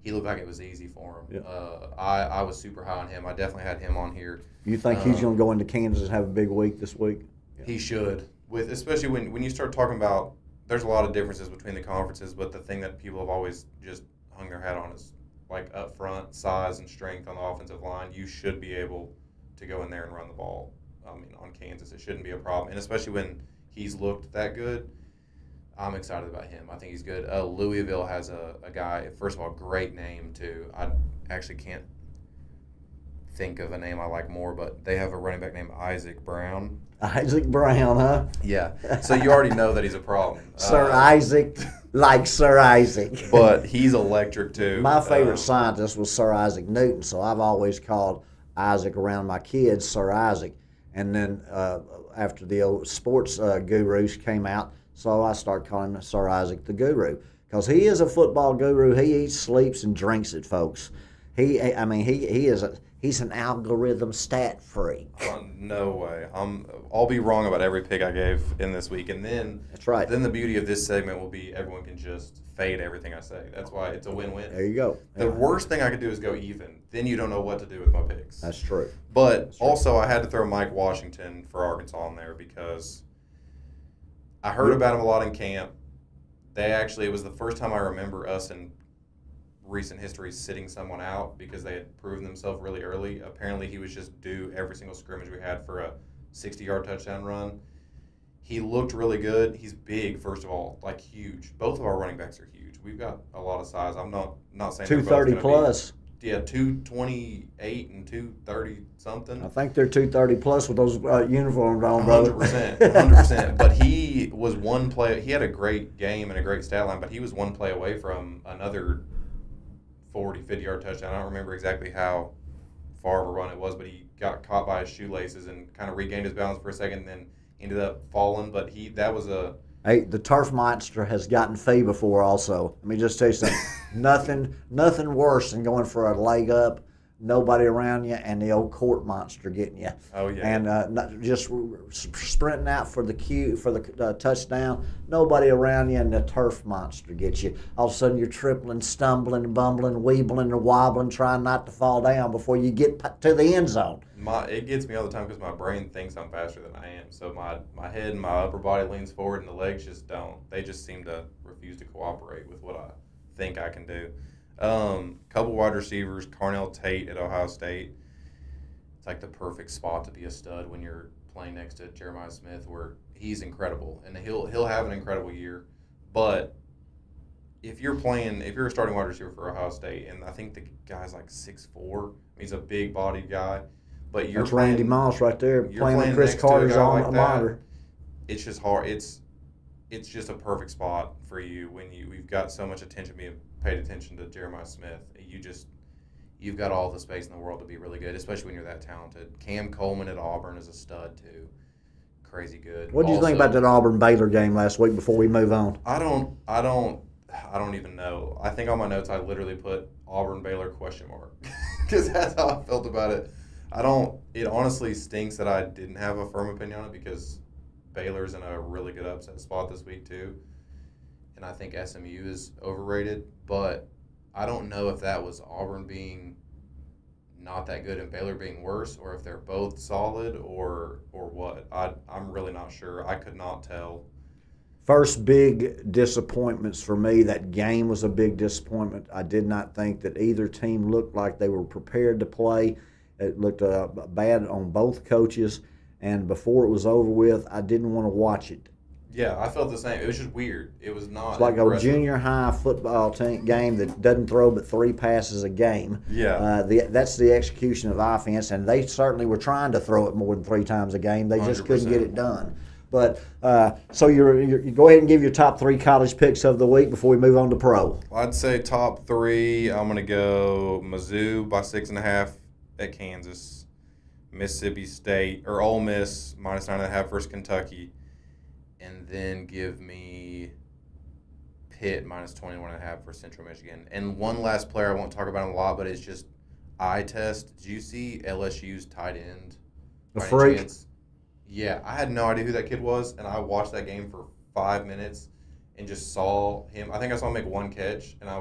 like it was easy for him. Yeah. I was super high on him. I definitely had him on here. You think he's going to go into Kansas and have a big week this week? Yeah. He should. Especially when you start talking about, there's a lot of differences between the conferences, but the thing that people have always just hung their hat on is, like, up front, size and strength on the offensive line. You should be able to go in there and run the ball. I mean, on Kansas, it shouldn't be a problem. And especially when he's looked that good, I'm excited about him. I think he's good. Louisville has a guy, first of all, great name, too. I actually can't think of a name I like more, but they have a running back named Isaac Brown. Isaac Brown, huh? Yeah. So you already know that he's a problem. Sir Isaac, like Sir Isaac. But he's electric, too. My favorite scientist was Sir Isaac Newton, so I've always called Isaac around my kids Sir Isaac. And then after the old sports gurus came out, so I started calling him Sir Isaac the Guru, because he is a football guru. He eats, sleeps, and drinks it, folks. He's an algorithm stat freak. No way. I'll be wrong about every pick I gave in this week, and then that's right. Then the beauty of this segment will be everyone can just fade everything I say. That's why it's a win-win. There you go. The worst thing I could do is go even. Then you don't know what to do with my picks. That's true. But also, I had to throw Mike Washington for Arkansas on there because I heard about him a lot in camp. It was the first time I remember us in recent history sitting someone out because they had proven themselves really early. Apparently, he was just due every single scrimmage we had for a 60-yard touchdown run. He looked really good. He's big, first of all, like huge. Both of our running backs are huge. We've got a lot of size. I'm not saying 230 plus. 228 and 230 something. I think they're 230 plus with those uniforms on, brother. 100%. But he was one play. He had a great game and a great stat line, but he was one play away from another 40, 50-yard touchdown. I don't remember exactly how far of a run it was, but he got caught by his shoelaces and kind of regained his balance for a second and then ended up falling. But Hey, the turf monster has gotten Phee before also. Let me just tell you something. Nothing worse than going for a leg up, nobody around you, and the old court monster getting you. Oh, yeah. And just sprinting out for the touchdown, nobody around you, and the turf monster gets you. All of a sudden you're tripling, stumbling, bumbling, weebling, and wobbling, trying not to fall down before you get to the end zone. It gets me all the time because my brain thinks I'm faster than I am. So my head and my upper body leans forward and the legs just don't. They just seem to refuse to cooperate with what I think I can do. Couple wide receivers, Carnell Tate at Ohio State. It's like the perfect spot to be a stud when you're playing next to Jeremiah Smith, where he's incredible and he'll have an incredible year. But if you're a starting wide receiver for Ohio State, and I think the guy's like 6'4", he's a big bodied guy. But That's Randy Moss right there playing with Chris next to a Carter's guy on like the that, monitor. It's just hard. It's just a perfect spot for you when we've got so much attention being paid attention to Jeremiah Smith. You've got all the space in the world to be really good, especially when you're that talented. Cam Coleman at Auburn is a stud too. Crazy good. What do you think about that Auburn-Baylor game last week before we move on? I don't even know. I think on my notes I literally put Auburn-Baylor ? Because that's how I felt about it. It honestly stinks that I didn't have a firm opinion on it because Baylor's in a really good upset spot this week too. And I think SMU is overrated, but I don't know if that was Auburn being not that good and Baylor being worse, or if they're both solid, or what. I'm really not sure. I could not tell. First big disappointments for me, that game was a big disappointment. I did not think that either team looked like they were prepared to play. It looked bad on both coaches, and before it was over with, I didn't want to watch it. Yeah, I felt the same. It was just weird. It was not. It's like impressive. a junior high football game that doesn't throw but 3 passes a game. Yeah. That's the execution of offense, and they certainly were trying to throw it more than 3 times a game. They just couldn't 100%. get it done. But so you go ahead and give your top 3 college picks of the week before we move on to pro. I'd say top 3. I'm gonna go Mizzou by 6.5 at Kansas, Mississippi State or Ole Miss minus 9.5 versus Kentucky. And then give me Pitt minus 21.5 for Central Michigan. And one last player I won't talk about a lot, but it's just eye test. Did you see LSU's tight end? A freak. Yeah, I had no idea who that kid was, and I watched that game for 5 minutes and just saw him. I think I saw him make 1 catch, and I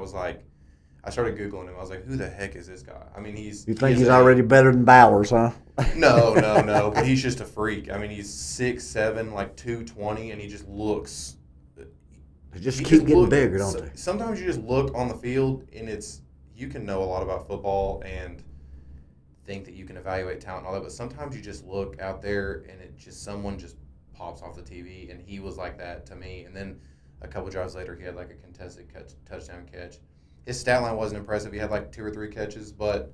started Googling him. I was like, who the heck is this guy? I mean, You think he's already better than Bowers, huh? No. But he's just a freak. I mean, he's 6'7", like 220, and he just looks. They just keep getting bigger, don't they? Sometimes you just look on the field, and you can know a lot about football and think that you can evaluate talent and all that, but sometimes you just look out there, and someone just pops off the TV, and he was like that to me. And then a couple drives later, he had like a contested touchdown catch. His stat line wasn't impressive. He had like 2 or 3 catches, but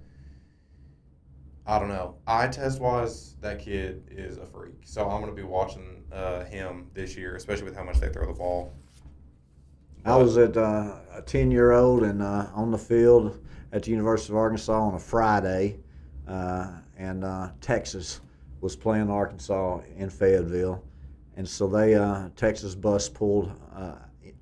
I don't know. Eye test wise, that kid is a freak. So I'm going to be watching him this year, especially with how much they throw the ball. I was at a 10-year-old and on the field at the University of Arkansas on a Friday, and Texas was playing Arkansas in Fayetteville, and so Texas bus pulled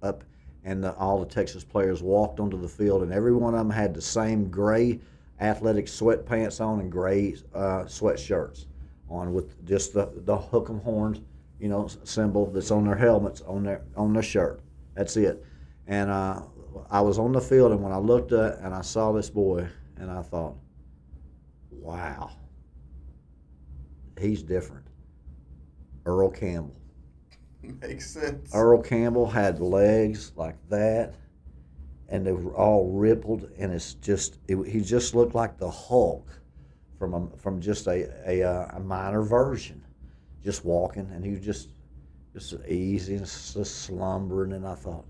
up. And all the Texas players walked onto the field, and every one of them had the same gray athletic sweatpants on and gray sweatshirts on with just the hook 'em horns, symbol that's on their helmets on their shirt. That's it. And I was on the field, and when I looked up and I saw this boy, and I thought, wow, he's different. Earl Campbell. Makes sense. Earl Campbell had legs like that, and they were all rippled, and he just looked like the Hulk from just a minor version, just walking, and he was just easy and just slumbering. And I thought,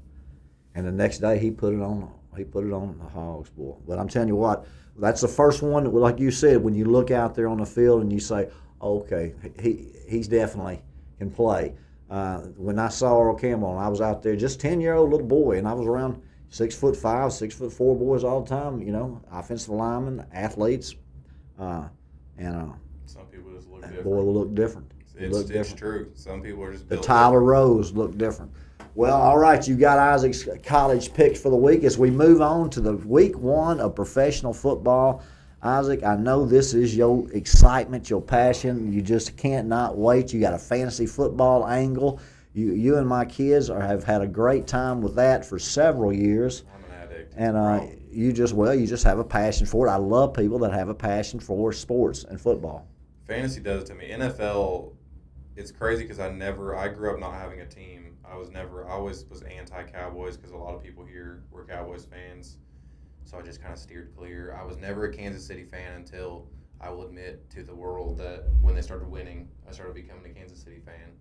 and the next day he put it on the Hogs, boy. But I'm telling you what, that's the first one that, like you said, when you look out there on the field and you say, okay, he's definitely can play. When I saw Earl Campbell, and I was out there, just 10-year-old little boy, and I was around 6'5", 6'4" boys all the time. Offensive linemen, athletes, and some people just look that different. boy will look different. It's true. Some people are just The built Tyler Rose looked different. Well, all right, you got Isaac's college picks for the week as we move on to the week 1 of professional football. Isaac, I know this is your excitement, your passion. You just can't not wait. You got a fantasy football angle. You and my kids have had a great time with that for several years. I'm an addict. And you just have a passion for it. I love people that have a passion for sports and football. Fantasy does it to me. NFL, it's crazy because I grew up not having a team. I always was anti-Cowboys because a lot of people here were Cowboys fans. so I just kind of steered clear. I was never a Kansas City fan until I will admit to the world that when they started winning, I started becoming a Kansas City fan.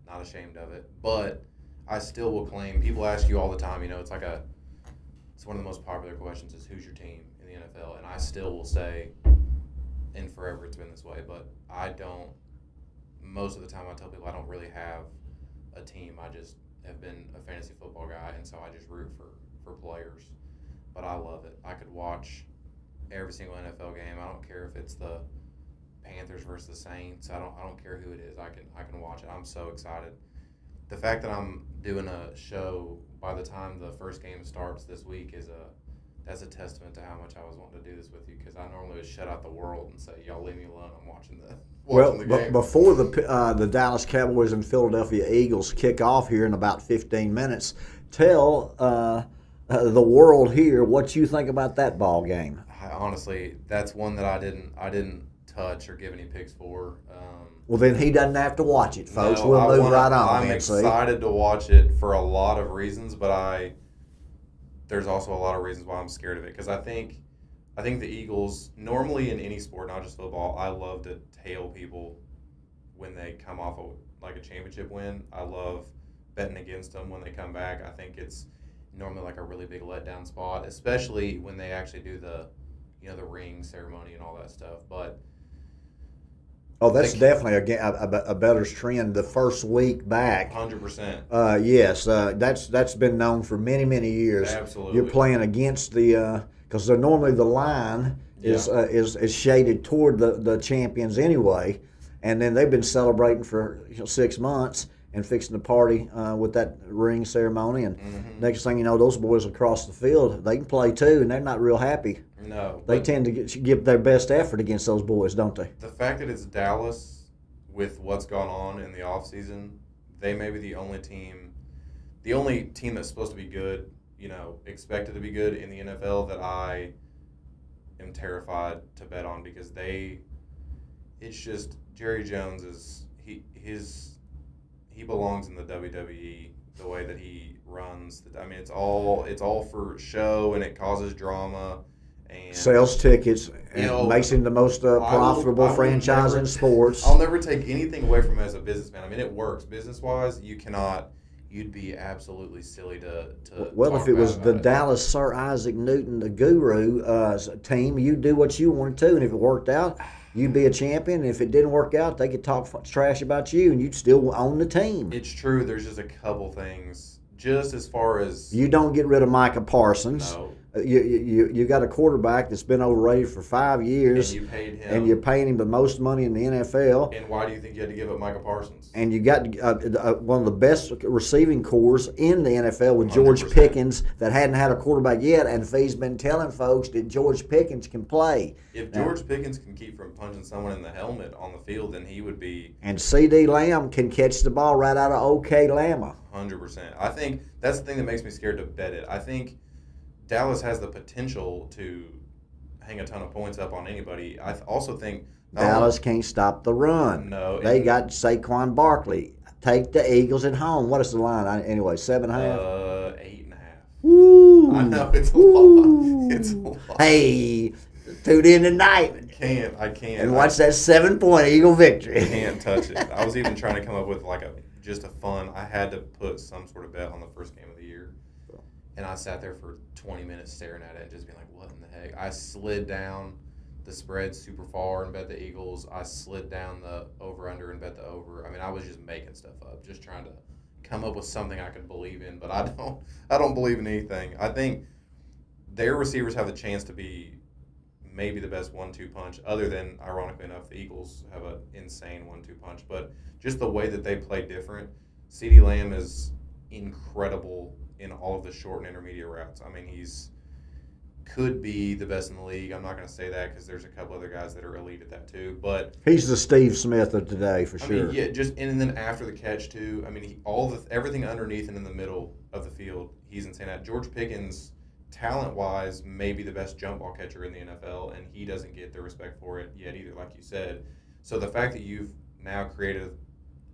Not ashamed of it, but I still will claim. People ask you all the time. It's one of the most popular questions is who's your team in the NFL, and I still will say, and forever it's been this way. But I don't. Most of the time, I tell people I don't really have a team. I just have been a fantasy football guy, and so I just root for players. But I love it. I could watch every single NFL game. I don't care if it's the Panthers versus the Saints. I don't care who it is. I can watch it. I'm so excited. The fact that I'm doing a show by the time the first game starts this week that's a testament to how much I was wanting to do this with you, because I normally would shut out the world and say, y'all leave me alone. I'm watching the game. Before the Dallas Cowboys and Philadelphia Eagles kick off here in about 15 minutes, tell the world here what you think about that ball game. Honestly, that's one that I didn't touch or give any picks for. Well, then he doesn't have to watch it, folks. No, we'll move right on. I'm excited to watch it for a lot of reasons, but there's also a lot of reasons why I'm scared of it, because I think the Eagles, normally in any sport, not just football, I love to tail people when they come off a championship win. I love betting against them when they come back. I think it's normally like a really big letdown spot, especially when they actually do the ring ceremony and all that stuff. But that's definitely a better trend. The first week back, 100%. Yes, that's been known for many, many years. Absolutely. You're playing against because normally the line is shaded toward the champions anyway, and then they've been celebrating for 6 months and fixing to party with that ring ceremony, and next thing you know, those boys across the field, they can play too, and they're not real happy. No. They tend to give their best effort against those boys, don't they? The fact that it's Dallas, with what's gone on in the offseason, they may be the only team that's supposed to be good, expected to be good in the NFL, that I am terrified to bet on, because it's just, Jerry Jones he belongs in the WWE, the way that he runs. It's all for show, and it causes drama. And sells tickets and makes him the most profitable franchise in sports. I'll never take anything away from him as a businessman. It works business-wise. You'd be absolutely silly to well, talk if it was about the it. Dallas Sir Isaac Newton, the Guru team, you'd do what you wanted to, and if it worked out, you'd be a champion. And if it didn't work out, they could talk trash about you, and you'd still own the team. It's true. There's just a couple things. Just as far as you don't get rid of Micah Parsons. No. You got a quarterback that's been overrated for 5 years, and you paid him, and you're paying him the most money in the NFL. And why do you think you had to give up Micah Parsons? And you got one of the best receiving cores in the NFL with George 100%. Pickens, that hadn't had a quarterback yet, and Fee's been telling folks that George Pickens can play. If George Pickens can keep from punching someone in the helmet on the field, then he would be. And C.D. Lamb can catch the ball right out of OK Lamma. 100%. I think that's the thing that makes me scared to bet it. I think Dallas has the potential to hang a ton of points up on anybody. I also think Dallas can't stop the run. No, they got Saquon Barkley. Take the Eagles at home. What is the line? Anyway, 7.5. 8.5. Woo! I know it's a lot. It's a lot. Hey, tune in tonight. I can't. And watch that 7-point Eagle victory. I can't touch it. I was even trying to come up with just a fun. I had to put some sort of bet on the first game of the year. And I sat there for 20 minutes staring at it and just being like, what in the heck? I slid down the spread super far and bet the Eagles. I slid down the over-under and bet the over. I was just making stuff up, just trying to come up with something I could believe in. But I don't believe in anything. I think their receivers have the chance to be maybe the best 1-2 punch, other than, ironically enough, the Eagles have an insane 1-2 punch. But just the way that they play different, CeeDee Lamb is incredible in all of the short and intermediate routes. He's could be the best in the league. I'm not going to say that because there's a couple other guys that are elite at that too. But he's the Steve Smith of today for sure. And then after the catch too. Everything underneath and in the middle of the field, he's insane at. George Pickens, talent-wise, may be the best jump ball catcher in the NFL, and he doesn't get the respect for it yet either, like you said. So the fact that you've now created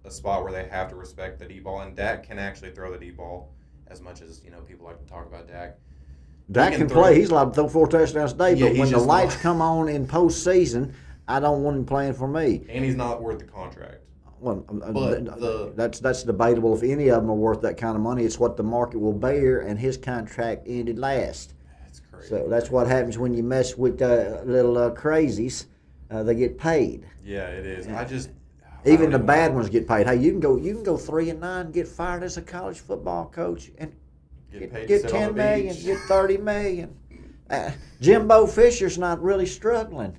a spot where they have to respect the deep ball, and Dak can actually throw the deep ball as much as people like to talk about Dak. Dak He can throw. play. He's allowed to throw 4 touchdowns a day, Yeah, but he's when the just lights not. come on in postseason, I don't want him playing for me. And he's not worth the contract. Well, But that's debatable if any of them are worth that kind of money. It's what the market will bear, and his contract ended last. That's crazy. So that's what happens when you mess with little crazies. They get paid. Yeah, it is. I Even don't the even bad know. ones get paid. Hey, you can go 3-9, and get fired as a college football coach, and Get paid to get sit on 10 the million, beach. get 30 million. Jimbo Fisher's not really struggling.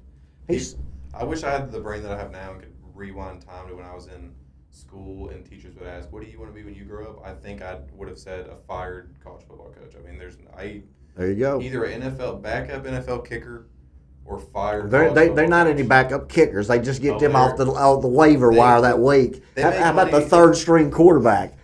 I wish I had the brain that I have now and could rewind time to when I was in school and teachers would ask, "What do you want to be when you grow up?" I think I would have said a fired college football coach. I mean, There you go. either an backup NFL kicker or fired. They're college they're not football any coach. backup kickers. They just get Oh, them off they're- the waiver they- wire that week. they How make about the money. third string quarterback?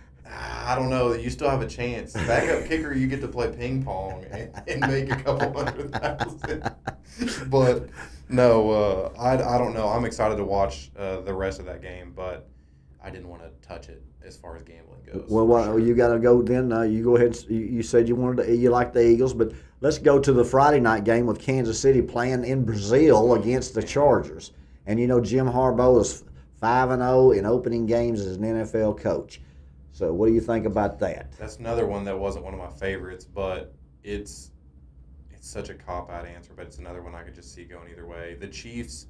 I don't know. You still have a chance. Backup kicker, you get to play ping pong and make a couple $100,000. But no, I don't know. I'm excited to watch the rest of that game, but I didn't want to touch it as far as gambling goes. Well, you got to go then. You go ahead. You said you like the Eagles, but let's go to the Friday night game with Kansas City playing in Brazil against the Chargers. And you know Jim Harbaugh is 5-0 in opening games as an NFL coach. So what do you think about that? That's another one that wasn't one of my favorites, but it's such a cop-out answer, but it's another one I could just see going either way. The Chiefs,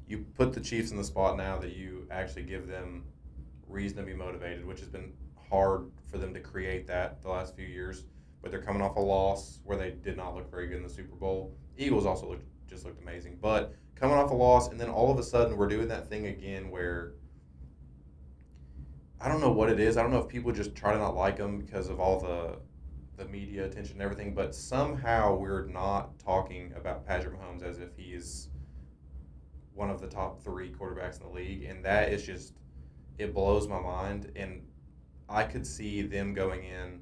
you put the Chiefs in the spot now that you actually give them reason to be motivated, which has been hard for them to create that the last few years, but they're coming off a loss where they did not look very good in the Super Bowl. Eagles also looked amazing, but coming off a loss, and then all of a sudden we're doing that thing again where I don't know what it is. I don't know if people just try to not like him because of all the media attention and everything, but somehow we're not talking about Patrick Mahomes as if he is one of the top 3 quarterbacks in the league, and that is just, it blows my mind. And I could see them going in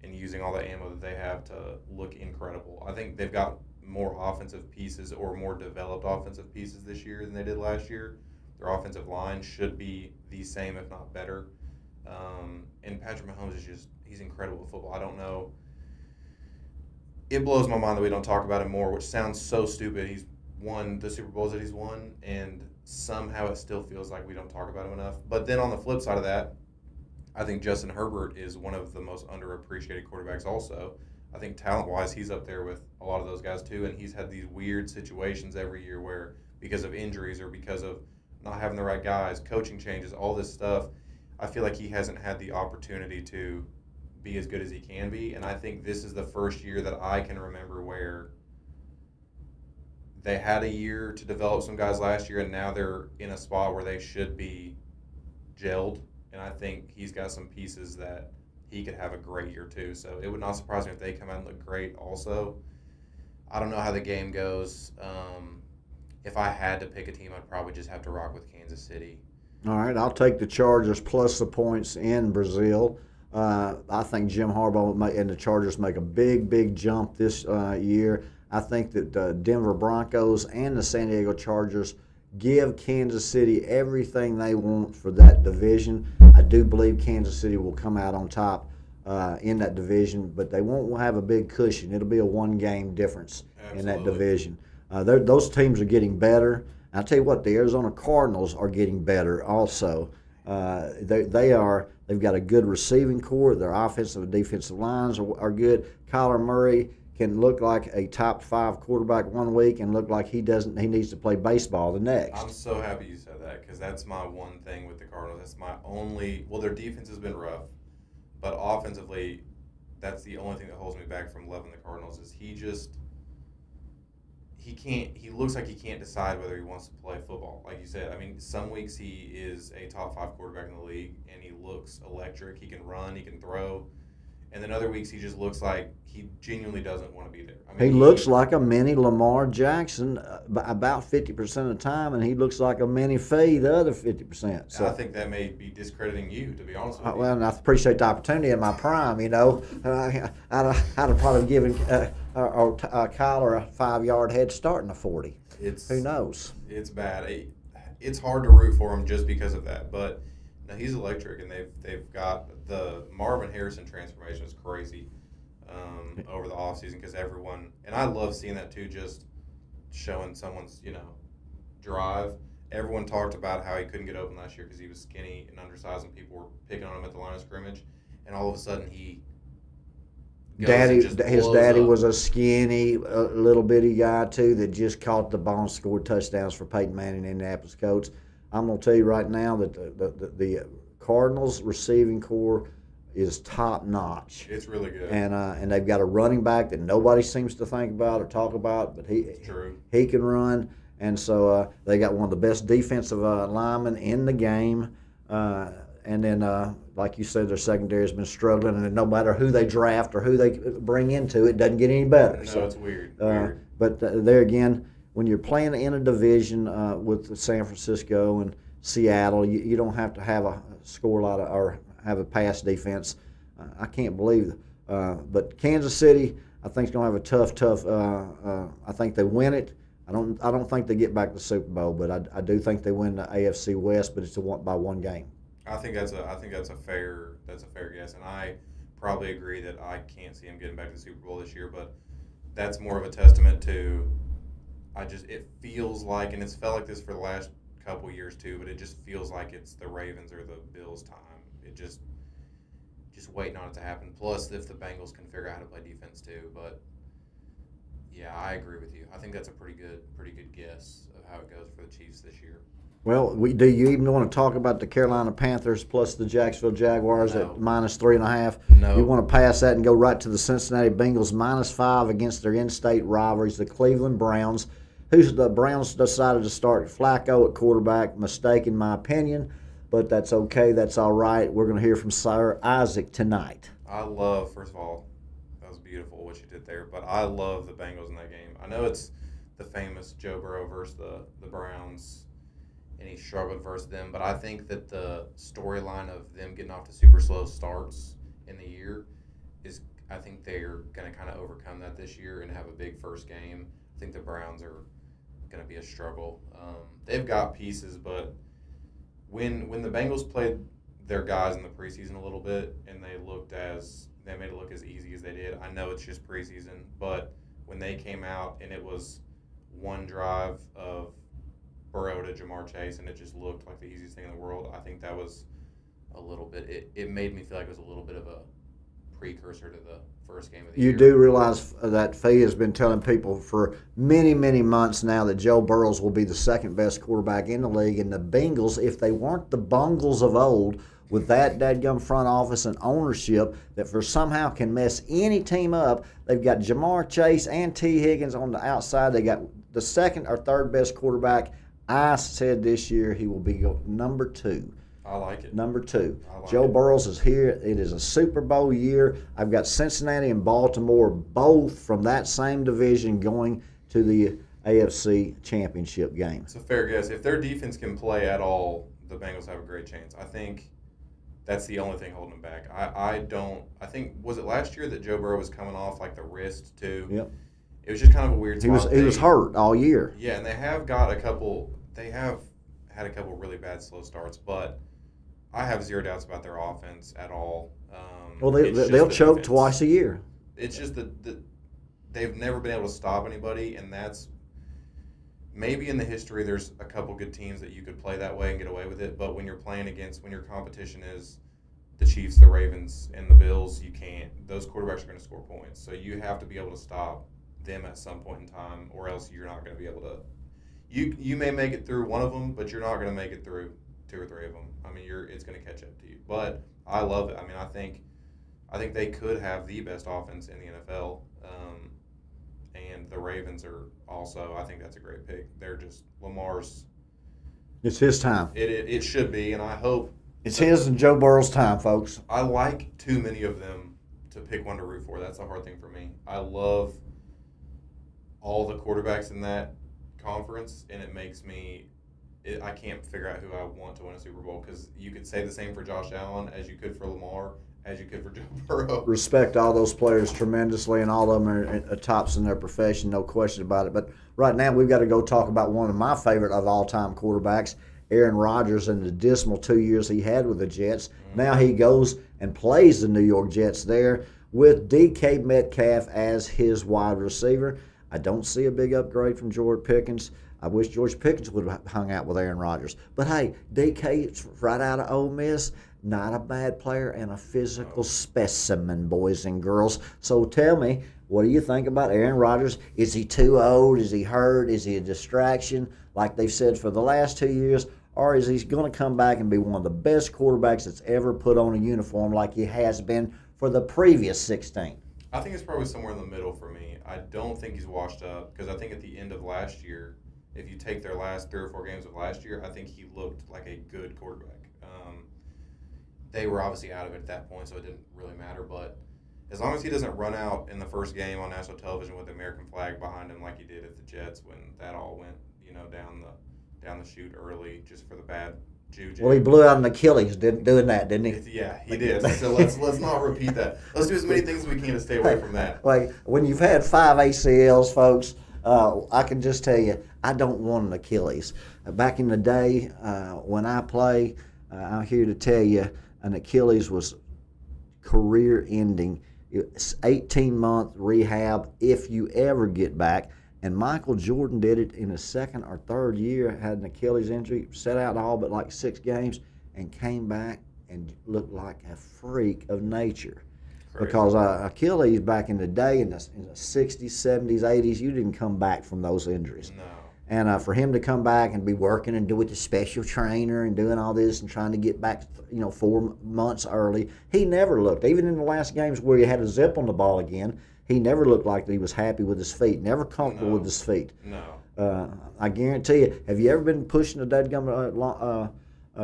and using all the ammo that they have to look incredible. I think they've got more offensive pieces or more developed offensive pieces this year than they did last year. Their offensive line should be the same, if not better. And Patrick Mahomes he's incredible at football. I don't know. It blows my mind that we don't talk about him more, which sounds so stupid. He's won the Super Bowls that he's won, and somehow it still feels like we don't talk about him enough. But then on the flip side of that, I think Justin Herbert is one of the most underappreciated quarterbacks also. I think talent-wise, he's up there with a lot of those guys too, and he's had these weird situations every year where because of injuries or because of not having the right guys, coaching changes, all this stuff, I feel like he hasn't had the opportunity to be as good as he can be. And I think this is the first year that I can remember where they had a year to develop some guys last year, and now they're in a spot where they should be gelled. And I think he's got some pieces that he could have a great year too. So it would not surprise me if they come out and look great also. I don't know how the game goes. If I had to pick a team, I'd probably just have to rock with Kansas City. All right, I'll take the Chargers plus the points in Brazil. I think Jim Harbaugh and the Chargers make a big jump this year. I think that the Denver Broncos and the San Diego Chargers give Kansas City everything they want for that division. I do believe Kansas City will come out on top in that division, but they won't have a big cushion. It'll be a one-game difference in that division. Those teams are getting better. I'll tell you what, the Arizona Cardinals are getting better also. They've got a good receiving core. Their offensive and defensive lines are good. Kyler Murray can look like a top 5 quarterback one week and look like he needs to play baseball the next. I'm so happy you said that because that's my one thing with the Cardinals. That's my only – well, their defense has been rough, but offensively, that's the only thing that holds me back from loving the Cardinals is he looks like he can't decide whether he wants to play football. Like you said, I mean, some weeks he is a top 5 quarterback in the league, and he looks electric. He can run, he can throw. And then other weeks he just looks like he genuinely doesn't want to be there. I mean, he looks like a mini Lamar Jackson about 50% of the time, and he looks like a mini Phee the other 50%. So I think that may be discrediting you, to be honest with you. well, and I appreciate the opportunity in my prime. I'd have probably given Kyler a 5-yard head start in the 40. Who knows? It's bad. It's hard to root for him just because of that. But no, he's electric, and they've got the Marvin Harrison transformation is crazy. over the offseason because everyone, and I love seeing that too, just showing someone's, drive. Everyone talked about how he couldn't get open last year because he was skinny and undersized and people were picking on him at the line of scrimmage. And all of a sudden he his daddy was a skinny, little bitty guy too that just caught the ball and scored touchdowns for Peyton Manning, Indianapolis Colts. I'm going to tell you right now that the Cardinals receiving core is top notch. It's really good, and they've got a running back that nobody seems to think about or talk about, but he can run, and so they got one of the best defensive linemen in the game, and then like you said, their secondary has been struggling, and no matter who they draft or who they bring into, it doesn't get any better. No, so it's weird. But there again, when you're playing in a division with San Francisco and Seattle, you don't have to have a score a lot or have a pass defense. I can't believe it. But Kansas City, I think, is going to have a tough. I think they win it. I don't think they get back to the Super Bowl, but I do think they win the AFC West, but it's by one game. I think that's a fair guess, and I probably agree that I can't see him getting back to the Super Bowl this year. But that's more of a testament to. It feels like, and it's felt like this for the last couple years too, but it just feels like it's the Ravens or the Bills' time. It just waiting on it to happen. Plus, if the Bengals can figure out how to play defense too. But yeah, I agree with you. I think that's a pretty good guess of how it goes for the Chiefs this year. Well, do you even want to talk about the Carolina Panthers plus the Jacksonville Jaguars at -3.5? No. You want to pass that and go right to the Cincinnati Bengals -5 against their in-state rivalries, the Cleveland Browns. The Browns decided to start Flacco at quarterback. Mistake, in my opinion, but that's okay. That's all right. We're going to hear from Sir Isaac tonight. First of all, that was beautiful what you did there, but I love the Bengals in that game. I know it's the famous Joe Burrow versus the Browns, and he struggled versus them, but I think that the storyline of them getting off to super slow starts in the year I think they're going to kind of overcome that this year and have a big first game. I think the Browns are going to be a struggle. They've got pieces, but when the Bengals played their guys in the preseason a little bit and they made it look as easy as they did. I know it's just preseason, but when they came out and it was one drive of Burrow to Jamar Chase and it just looked like the easiest thing in the world, I think that was a little bit. It made me feel like it was a little bit of a precursor to the first game of the year. You do realize that Phee has been telling people for many, many months now that Joe Burrow will be the second best quarterback in the league, and the Bengals, if they weren't the Bungles of old with that dadgum front office and ownership that for somehow can mess any team up, they've got Jamar Chase and T. Higgins on the outside. They got the second or third best quarterback. I said this year he will be number 2. I like it. Number 2. Joe Burrows is here. It is a Super Bowl year. I've got Cincinnati and Baltimore both from that same division going to the AFC Championship game. It's a fair guess. If their defense can play at all, the Bengals have a great chance. I think that's the only thing holding them back. I think, was it last year that Joe Burrow was coming off like the wrist too? Yep. It was just kind of a weird spot. He was hurt all year. Yeah, and they have had a couple really bad slow starts, but I have zero doubts about their offense at all. They'll choke defense twice a year. It's just that they've never been able to stop anybody, and that's maybe in the history there's a couple good teams that you could play that way and get away with it, but when your competition is the Chiefs, the Ravens, and the Bills, you can't. Those quarterbacks are going to score points, so you have to be able to stop them at some point in time, or else you're not going to be able to. You may make it through one of them, but you're not going to make it through 2 or 3 of them. I mean, it's going to catch up to you. But I love it. I mean, I think they could have the best offense in the NFL, and the Ravens are also. I think that's a great pick. They're just Lamar's. It's his time. It should be, and I hope it's his and Joe Burrow's time, folks. I like too many of them to pick one to root for. That's the hard thing for me. I love all the quarterbacks in that conference, and it makes me. I can't figure out who I want to win a Super Bowl because you could say the same for Josh Allen as you could for Lamar, as you could for Joe Burrow. Respect all those players tremendously, and all of them are tops in their profession, no question about it. But right now we've got to go talk about one of my favorite of all-time quarterbacks, Aaron Rodgers, and the dismal 2 years he had with the Jets. Mm-hmm. Now he goes and plays the New York Jets there. with DK Metcalf as his wide receiver. I don't see a big upgrade from George Pickens. I wish George Pickens would have hung out with Aaron Rodgers. But hey, DK right out of Ole Miss, not a bad player and a physical specimen, boys and girls. So tell me, what do you think about Aaron Rodgers? Is he too old? Is he hurt? Is he a distraction, like they've said for the last 2 years? Or is he going to come back and be one of the best quarterbacks that's ever put on a uniform like he has been for the previous 16? I think it's probably somewhere in the middle for me. I don't think he's washed up because I think at the end of last year, if you take their last 3 or 4 games of last year, I think he looked like a good quarterback. They were obviously out of it at that point, so it didn't really matter. But as long as he doesn't run out in the first game on national television with the American flag behind him like he did at the Jets when that all went, down the chute early just for the bad juju. Well, he blew out an Achilles doing that, didn't he? Yeah, he did. So let's not repeat that. Let's do as many things as we can to stay away from that. Like when you've had 5 ACLs, folks, I can just tell you, I don't want an Achilles. Back in the day when I play, I'm here to tell you, an Achilles was career-ending. It's 18-month rehab if you ever get back. And Michael Jordan did it in his second or third year, had an Achilles injury, sat out all but like 6 games, and came back and looked like a freak of nature. Crazy. Because Achilles back in the day, in the 60s, 70s, 80s, you didn't come back from those injuries. No. And for him to come back and be working and do with the special trainer and doing all this and trying to get back, 4 months early, he never looked. Even in the last games where he had a zip on the ball again, he never looked like he was happy with his feet, never comfortable with his feet. No. I guarantee you, have you ever been pushing a dadgum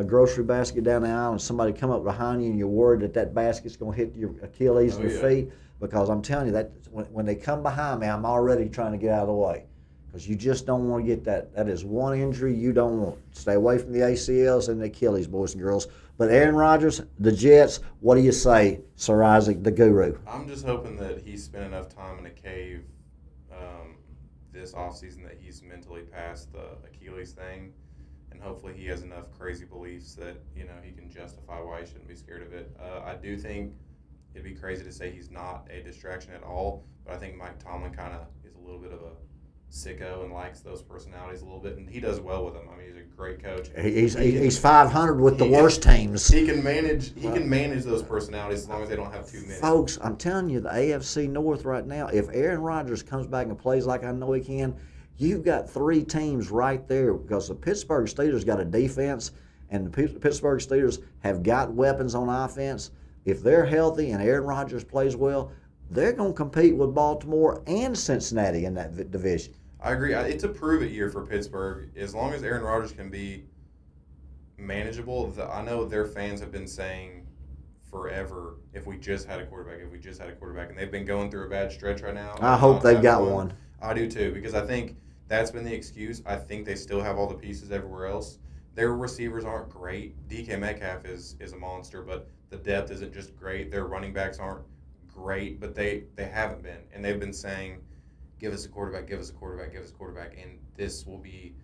grocery basket down the aisle and somebody come up behind you and you're worried that basket's going to hit your Achilles and your feet? Because I'm telling you, that when they come behind me, I'm already trying to get out of the way. Because you just don't want to get that. That is one injury you don't want. Stay away from the ACLs and the Achilles, boys and girls. But Aaron Rodgers, the Jets, what do you say, Sir Isaac, the Guru? I'm just hoping that he's spent enough time in a cave this offseason that he's mentally past the Achilles thing. And hopefully he has enough crazy beliefs that, he can justify why he shouldn't be scared of it. I do think it'd be crazy to say he's not a distraction at all. But I think Mike Tomlin kind of is a little bit of a sicko and likes those personalities a little bit, and he does well with them. I mean, he's a great coach. He's 500 with the worst teams. He can manage those personalities as long as they don't have too many. Folks, I'm telling you, the AFC North right now, if Aaron Rodgers comes back and plays like I know he can, you've got 3 teams right there because the Pittsburgh Steelers got a defense and the Pittsburgh Steelers have got weapons on offense. If they're healthy and Aaron Rodgers plays well, they're going to compete with Baltimore and Cincinnati in that division. I agree. It's a prove-it year for Pittsburgh. As long as Aaron Rodgers can be manageable, I know their fans have been saying forever, if we just had a quarterback, and they've been going through a bad stretch right now. I hope they've got one. I do too, because I think that's been the excuse. I think they still have all the pieces everywhere else. Their receivers aren't great. DK Metcalf is a monster, but the depth isn't just great. Their running backs aren't great, but they haven't been, and they've been saying, give us a quarterback, and this will be,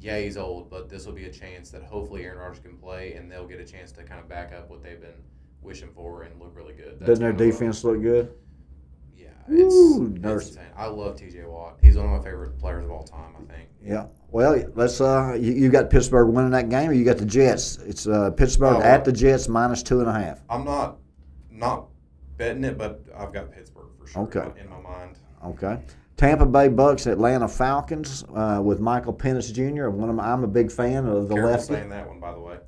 he's old, but this will be a chance that hopefully Aaron Rodgers can play, and they'll get a chance to kind of back up what they've been wishing for and look really good. Doesn't their defense look good? Yeah, it's insane. I love T.J. Watt. He's one of my favorite players of all time, I think. Yeah. Well, let's. You got Pittsburgh winning that game, or you got the Jets? It's Pittsburgh at the Jets -2.5. I'm not betting it, but I've got Pittsburgh for sure in my mind. Okay. Tampa Bay Bucks, Atlanta Falcons with Michael Penix Jr. I'm a big fan of the lefty. Saying that one, by the way.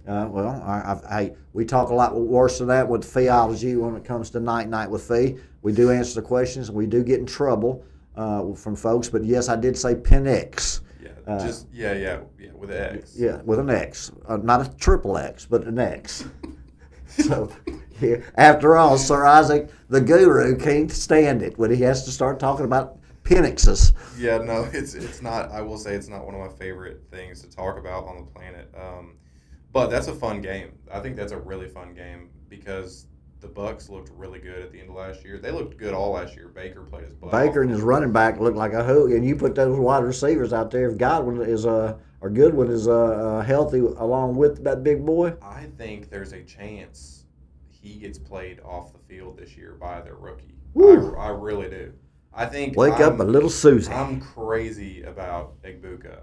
We talk a lot worse than that with theology when it comes to night with Phee. We do answer the questions, and we do get in trouble from folks. But yes, I did say Penix. With an X. Yeah, with an X, not a triple X, but an X. So, yeah, after all, Sir Isaac, the Guru, can't stand it when he has to start talking about Penixes. Yeah, no, it's not. I will say it's not one of my favorite things to talk about on the planet. But that's a fun game. I think that's a really fun game because the Bucks looked really good at the end of last year. They looked good all last year. Baker played his butt off. Baker and his running back looked like a hook, and you put those wide receivers out there. If Godwin is or Goodwin is healthy along with that big boy, I think there's a chance he gets played off the field this year by their rookie. I really do. I think Wake up a little Susie. I'm crazy about Egbuka.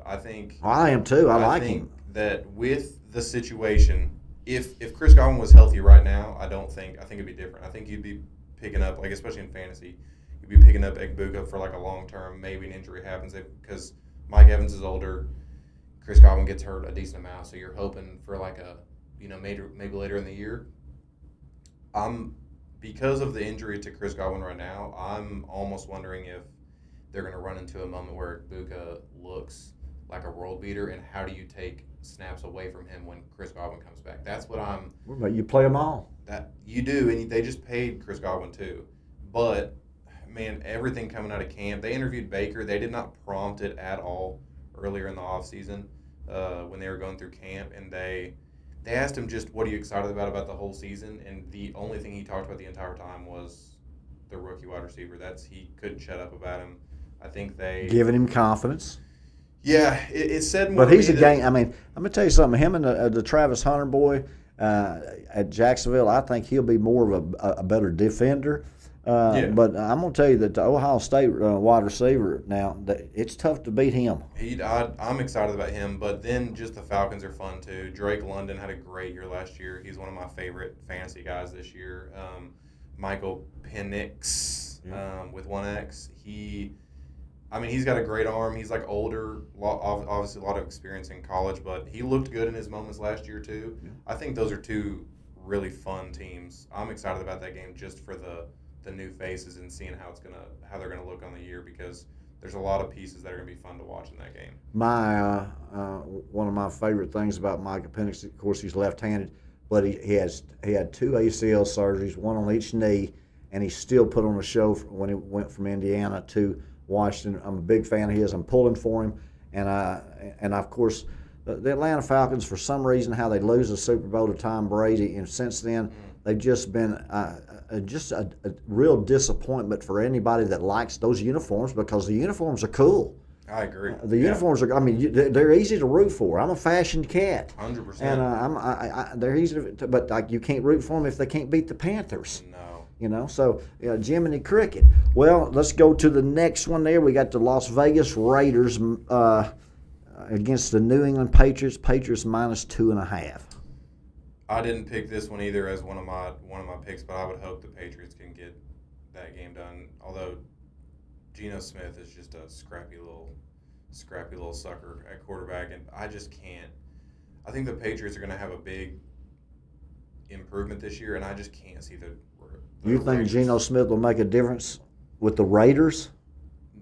I am too. I like think him. that with the situation, if Chris Godwin was healthy right now, I think it'd be different. I think you'd be picking up, like, especially in fantasy, you'd be picking up Egbuka for like a long term. Maybe an injury happens because Mike Evans is older. Chris Godwin gets hurt a decent amount, so you're hoping for like a maybe later in the year. Because of the injury to Chris Godwin right now, I'm almost wondering if they're going to run into a moment where Egbuka looks like a world beater, and how do you take snaps away from him when Chris Godwin comes back? That's what I'm. What about you play them all? That you do, and they just paid Chris Godwin too. But man, everything coming out of camp, they interviewed Baker. They did not prompt it at all earlier in the offseason when they were going through camp, and they asked him just what are you excited about the whole season, and the only thing he talked about the entire time was the rookie wide receiver. He couldn't shut up about him. I think they giving him confidence. Yeah, it said more. But he's a game. I mean, I'm gonna tell you something. Him and the Travis Hunter boy at Jacksonville, I think he'll be more of a better defender. But I'm going to tell you that the Ohio State wide receiver now, it's tough to beat him. I'm excited about him, but then just the Falcons are fun too. Drake London had a great year last year. He's one of my favorite fantasy guys this year. Michael Penix with 1X. He's got a great arm. He's like older, obviously a lot of experience in college, but he looked good in his moments last year too. Yeah. I think those are two really fun teams. I'm excited about that game just for the new faces and seeing how they're gonna look on the year, because there's a lot of pieces that are gonna be fun to watch in that game. One of my favorite things about Michael Penix, of course, he's left-handed, but he had 2 ACL surgeries, one on each knee, and he still put on a show when he went from Indiana to Washington. I'm a big fan of his. I'm pulling for him, and of course the Atlanta Falcons, for some reason, how they lose the Super Bowl to Tom Brady, and since then they've just been just a real disappointment for anybody that likes those uniforms, because the uniforms are cool. I agree. The uniforms are. I mean, they're easy to root for. I'm a fashioned cat. 100%. And they're easy to, but like you can't root for them if they can't beat the Panthers. No. So Jiminy Cricket. Well, let's go to the next one there. We got the Las Vegas Raiders against the New England Patriots. Patriots -2.5. I didn't pick this one either as one of my picks, but I would hope the Patriots can get that game done. Although Geno Smith is just a scrappy little sucker at quarterback, and I just can't. I think the Patriots are going to have a big improvement this year, and I just can't see the You think Raiders. Geno Smith will make a difference with the Raiders?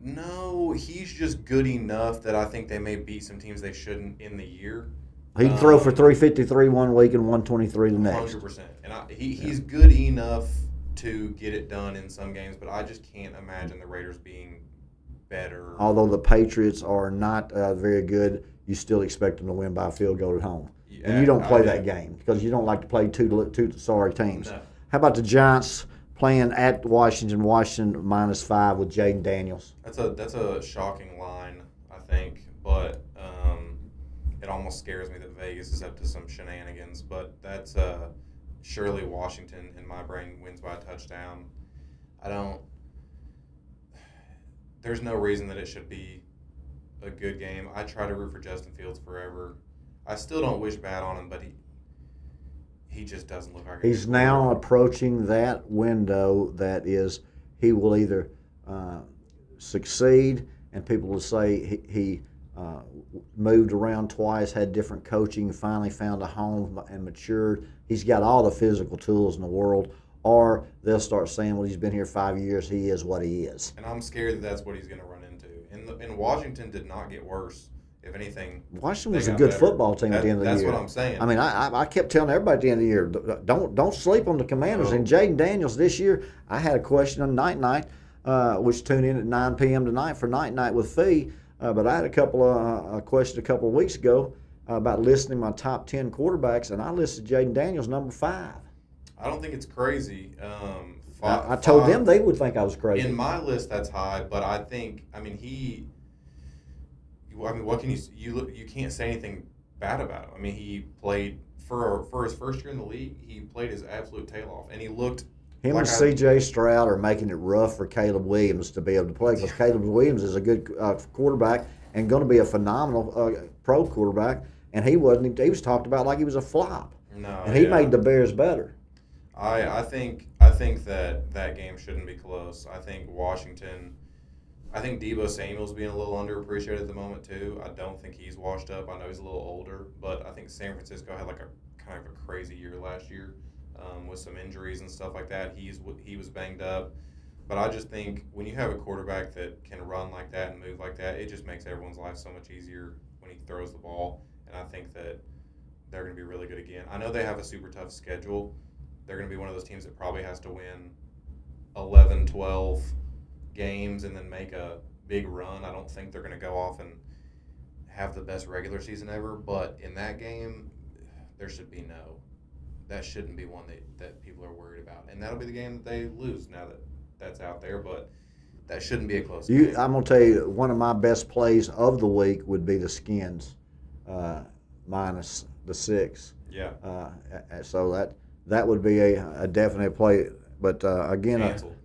No, he's just good enough that I think they may beat some teams they shouldn't in the year. He can throw for 353 one week and 123 the next. 100%. And he's good enough to get it done in some games, but I just can't imagine the Raiders being better. Although the Patriots are not very good, you still expect them to win by a field goal at home. Yeah, and you don't play that game because you don't like to play two sorry teams. No. How about the Giants playing at Washington -5 with Jaden Daniels? That's a shocking line, I think, but it almost scares me that Vegas is up to some shenanigans. But that's surely Washington in my brain wins by a touchdown. There's no reason that it should be a good game. I try to root for Justin Fields forever. I still don't wish bad on him, but he just doesn't look like he's now approaching that window that is he will either succeed, and people will say he moved around twice, had different coaching, finally found a home and matured. He's got all the physical tools in the world. Or they'll start saying, well, he's been here 5 years, he is what he is. And I'm scared that that's what he's going to run into. And Washington did not get worse. If anything, Washington was a good football team at the end of the year. That's what I'm saying. I mean, I kept telling everybody at the end of the year, don't sleep on the Commanders. And Jaden Daniels this year, I had a question on Night, which tuned in at 9 p.m. tonight for Night with Phee. But I had a question a couple of weeks ago about listing my top 10 quarterbacks, and I listed Jaden Daniels number 5. I don't think it's crazy. I told them they would think I was crazy. In my list, that's high, but what can you can't say anything bad about him. He played for his first year in the league. He played his absolute tail off, and he looked Him like and C.J. Stroud are making it rough for Caleb Williams to be able to play because Caleb Williams is a good quarterback and going to be a phenomenal pro quarterback, and he wasn't. He was talked about like he was a flop, No, and he made the Bears better. I think that game shouldn't be close. I think Washington. I think Deebo Samuel's being a little underappreciated at the moment too. I don't think he's washed up. I know he's a little older, but I think San Francisco had like a kind of a crazy year last year with some injuries and stuff like that. He was banged up, but I just think when you have a quarterback that can run like that and move like that, it just makes everyone's life so much easier when he throws the ball. And I think that they're going to be really good again. I know they have a super tough schedule. They're going to be one of those teams that probably has to win 11, 12 games and then make a big run. I don't think they're going to go off and have the best regular season ever, but in that game, there should be that shouldn't be one that people are worried about. And that'll be the game that they lose now that that's out there, but that shouldn't be a close game. I'm going to tell you, one of my best plays of the week would be the Skins minus the 6. Yeah. So that would be a definite play. But again, Canceled.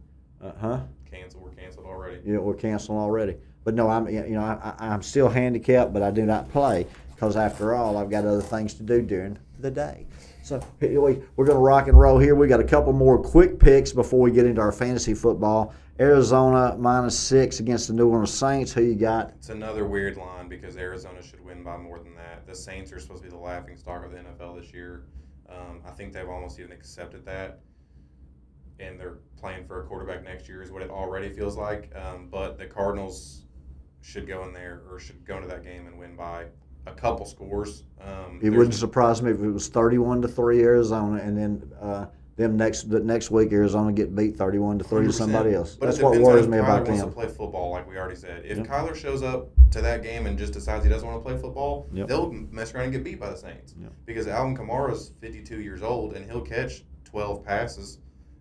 We're canceled already. Yeah, we're canceling already. But no, I'm still handicapped, but I do not play because after all, I've got other things to do during the day. So we're going to rock and roll here. We got a couple more quick picks before we get into our fantasy football. Arizona minus 6 against the New Orleans Saints. Who you got? It's another weird line because Arizona should win by more than that. The Saints are supposed to be the laughingstock of the NFL this year. I think they've almost even accepted that. And they're playing for a quarterback next year is what it already feels like. But the Cardinals should go in there or should go into that game and win by a couple scores. It wouldn't surprise me if it was 31-3 Arizona, and then the next week Arizona get beat 31-3 to somebody else. But that's what worries me about them. Kyler wants to play football, like we already said. If Kyler shows up to that game and just decides he doesn't want to play football, they'll mess around and get beat by the Saints. Because Alvin Kamara's 52 years old and he'll catch 12 passes.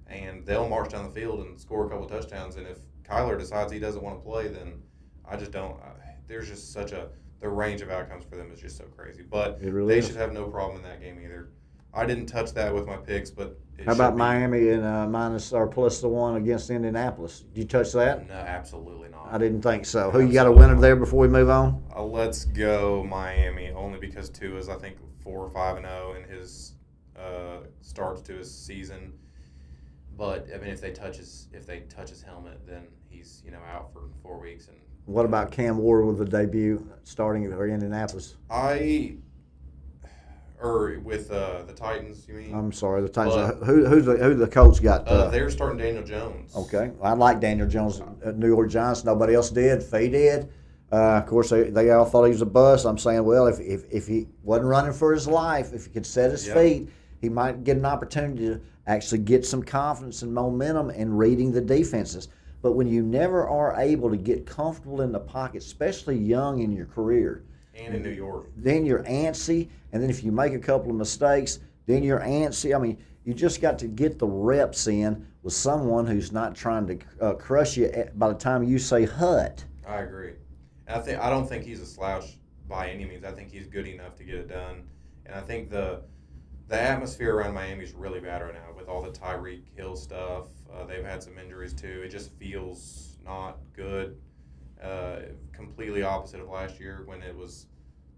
And they'll march down the field and score a couple touchdowns. And if Kyler decides he doesn't want to play, then I just don't. There's just the range of outcomes for them is just so crazy. But they should have no problem in that game either. I didn't touch that with my picks, but how about Miami and minus or plus the 1 against Indianapolis? Did you touch that? No, absolutely not. I didn't think so. Who you got a winner there before we move on? Let's go Miami, only because Tua is I think 4 or 5-0 in his starts to his season. But I mean, if they touch his helmet, then he's out for 4 weeks. And what about Cam Ward with the debut starting for Indianapolis? With the Titans, you mean? I'm sorry, the Titans. Who the coach got? They're starting Daniel Jones. Okay, I like Daniel Jones at New York Giants. Nobody else did. Phee did. Of course, they all thought he was a bust. I'm saying, well, if he wasn't running for his life, if he could set his feet, he might get an opportunity to actually get some confidence and momentum in reading the defenses. But when you never are able to get comfortable in the pocket, especially young in your career, and in New York, then you're antsy, and then if you make a couple of mistakes, then you're antsy. I mean, you just got to get the reps in with someone who's not trying to crush you by the time you say hut. I agree. And I don't think he's a slouch by any means. I think he's good enough to get it done. And I think the atmosphere around Miami is really bad right now with all the Tyreek Hill stuff. They've had some injuries too. It just feels not good. Completely opposite of last year when it was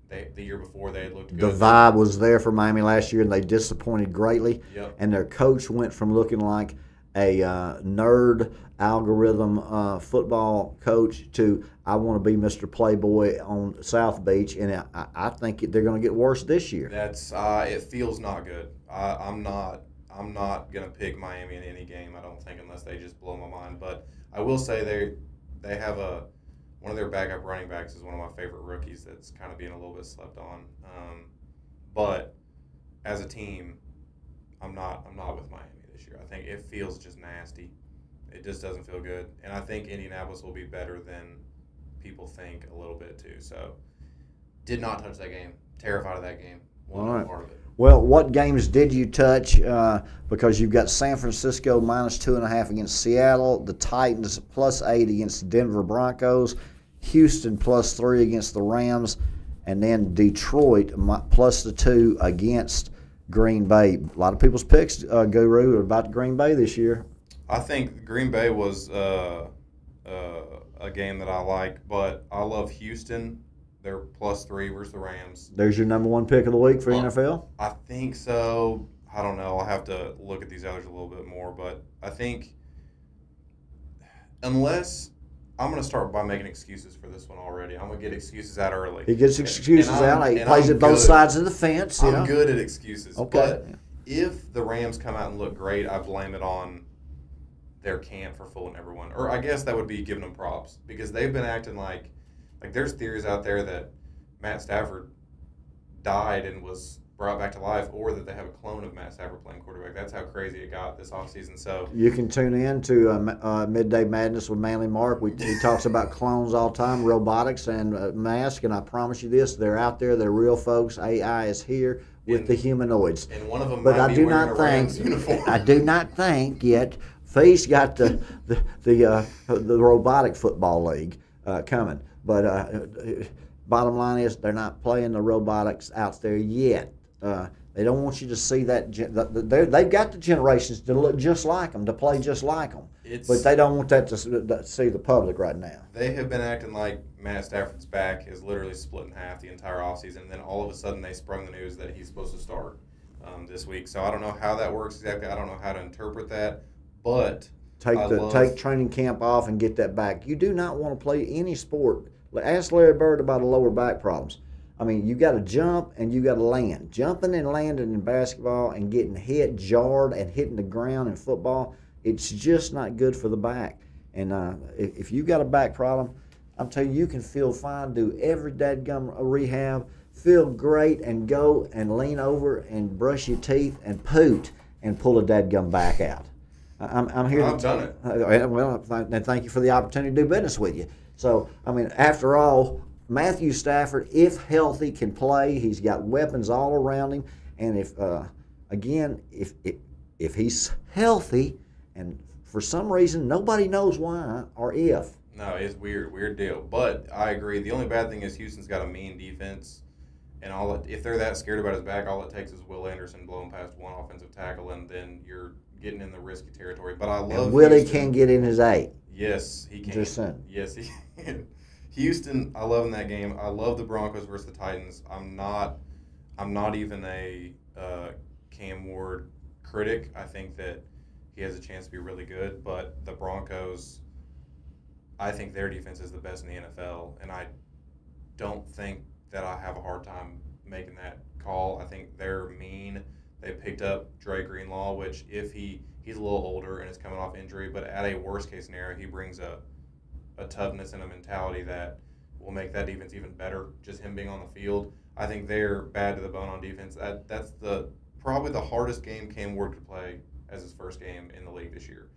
the year before they had looked good. The vibe was there for Miami last year, and they disappointed greatly. Yep. And their coach went from looking like a nerd algorithm football coach to I want to be Mr. Playboy on South Beach, and I think they're going to get worse this year. That's it feels not good. I'm not going to pick Miami in any game. I don't think unless they just blow my mind. But I will say they have one of their backup running backs is one of my favorite rookies that's kind of being a little bit slept on. But as a team, I'm not with Miami this year. I think it feels just nasty. It just doesn't feel good. And I think Indianapolis will be better than people think a little bit too. So did not touch that game. Terrified of that game. All right. Part of it. Well, what games did you touch? Because you've got San Francisco minus 2.5 against Seattle, the Titans plus 8 against the Denver Broncos, Houston plus 3 against the Rams, and then Detroit plus the 2 against Green Bay. A lot of people's picks, Guru, are about Green Bay this year. I think Green Bay was a game that I like, but I love Houston. They're +3 versus the Rams. There's your number one pick of the week for NFL? I think so. I don't know. I'll have to look at these others a little bit more, but I think unless I'm going to start by making excuses for this one already. I'm going to get excuses out early. He gets excuses out. He plays at both sides of the fence. I'm good at excuses. Okay. But if the Rams come out and look great, I blame it on their camp for fooling everyone. Or I guess that would be giving them props because they've been acting like there's theories out there that Matt Stafford died and was brought back to life, or that they have a clone of Matt Stafford playing quarterback. That's how crazy it got this offseason. So you can tune in to Midday Madness with Manly Mark. He talks about clones all the time, robotics and masks, and I promise you this, they're out there. They're real folks. AI is here with the humanoids. And one of them but might I be do wearing not a Rams think, uniform. I do not think yet. Fee's got the robotic football league coming, but bottom line is they're not playing the robotics out there yet. They don't want you to see that. They've got the generations to look just like them, to play just like them. But they don't want that to see the public right now. They have been acting like Matt Stafford's back is literally split in half the entire offseason, and then all of a sudden they sprung the news that he's supposed to start this week. So I don't know how that works exactly. I don't know how to interpret that. But take training camp off and get that back. You do not want to play any sport. Ask Larry Bird about the lower back problems. I mean, you got to jump and you got to land. Jumping and landing in basketball and getting hit, jarred, and hitting the ground in football, it's just not good for the back. And if you got a back problem, I'm telling you, you can feel fine, do every dadgum rehab, feel great, and go and lean over and brush your teeth and poot and pull a dadgum back out. I'm here. I've done it. Well, and thank you for the opportunity to do business with you. So, I mean, after all, Matthew Stafford, if healthy, can play. He's got weapons all around him, and if he's healthy, and for some reason nobody knows why or if. No, it's weird deal. But I agree. The only bad thing is Houston's got a mean defense, and if they're that scared about his back, all it takes is Will Anderson blowing past one offensive tackle, and then you're getting in the risky territory. But I love Willie Houston. can get in his 8. Yes, he can. Just saying. Yes, he can. Houston, I love in that game. I love the Broncos versus the Titans. I'm not even a Cam Ward critic. I think that he has a chance to be really good, but the Broncos, I think their defense is the best in the NFL, and I don't think that I have a hard time making that call. I think they're mean. They picked up Dre Greenlaw, which if he's a little older and is coming off injury, but at a worst case scenario, he brings a toughness and a mentality that will make that defense even better. Just him being on the field, I think they're bad to the bone on defense. That's probably the hardest game Cam Ward could play as his first game in the league this year.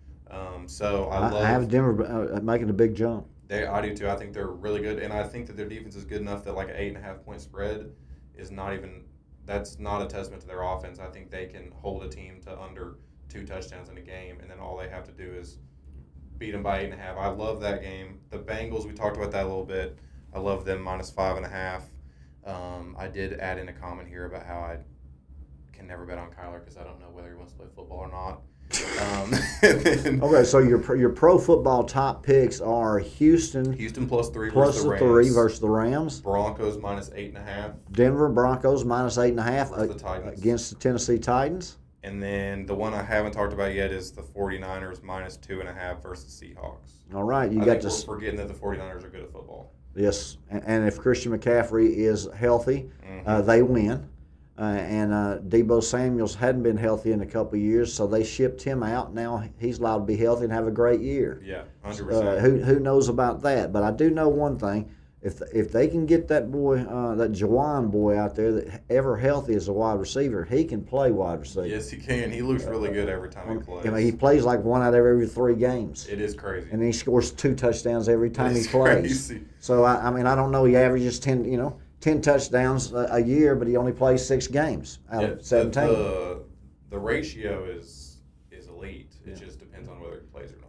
So I have Denver making a big jump. I do too. I think they're really good, and I think that their defense is good enough that like an 8.5 point spread is not even. That's not a testament to their offense. I think they can hold a team to under 2 touchdowns in a game, and then all they have to do is beat them by 8.5. I love that game. The Bengals, we talked about that a little bit. I love them -5.5. I did add in a comment here about how I can never bet on Kyler because I don't know whether he wants to play football or not. Okay, so your pro football top picks are Houston +3 plus versus the the Rams. 3 versus the Rams. Broncos -8.5. Denver Broncos -8.5 Versus the Titans. against the Tennessee Titans. And then the one I haven't talked about yet is the 49ers -2.5 versus Seahawks. All right, I think we're forgetting that the 49ers are good at football. Yes, and if Christian McCaffrey is healthy, they win. And Deebo Samuels hadn't been healthy in a couple of years, so they shipped him out. Now he's allowed to be healthy and have a great year. Yeah, 100%. Who knows about that? But I do know one thing: if they can get that boy, that Jawan boy out there, that ever healthy as a wide receiver, he can play wide receiver. Yes, he can. He looks really good every time he plays. I mean, he plays like 1 out of every 3 games. It is crazy. And he scores 2 touchdowns every time he plays. Crazy. So I mean, I don't know. He averages 10 touchdowns a year, but he only plays 6 games out of 17. The ratio is elite. It just depends on whether he plays or not.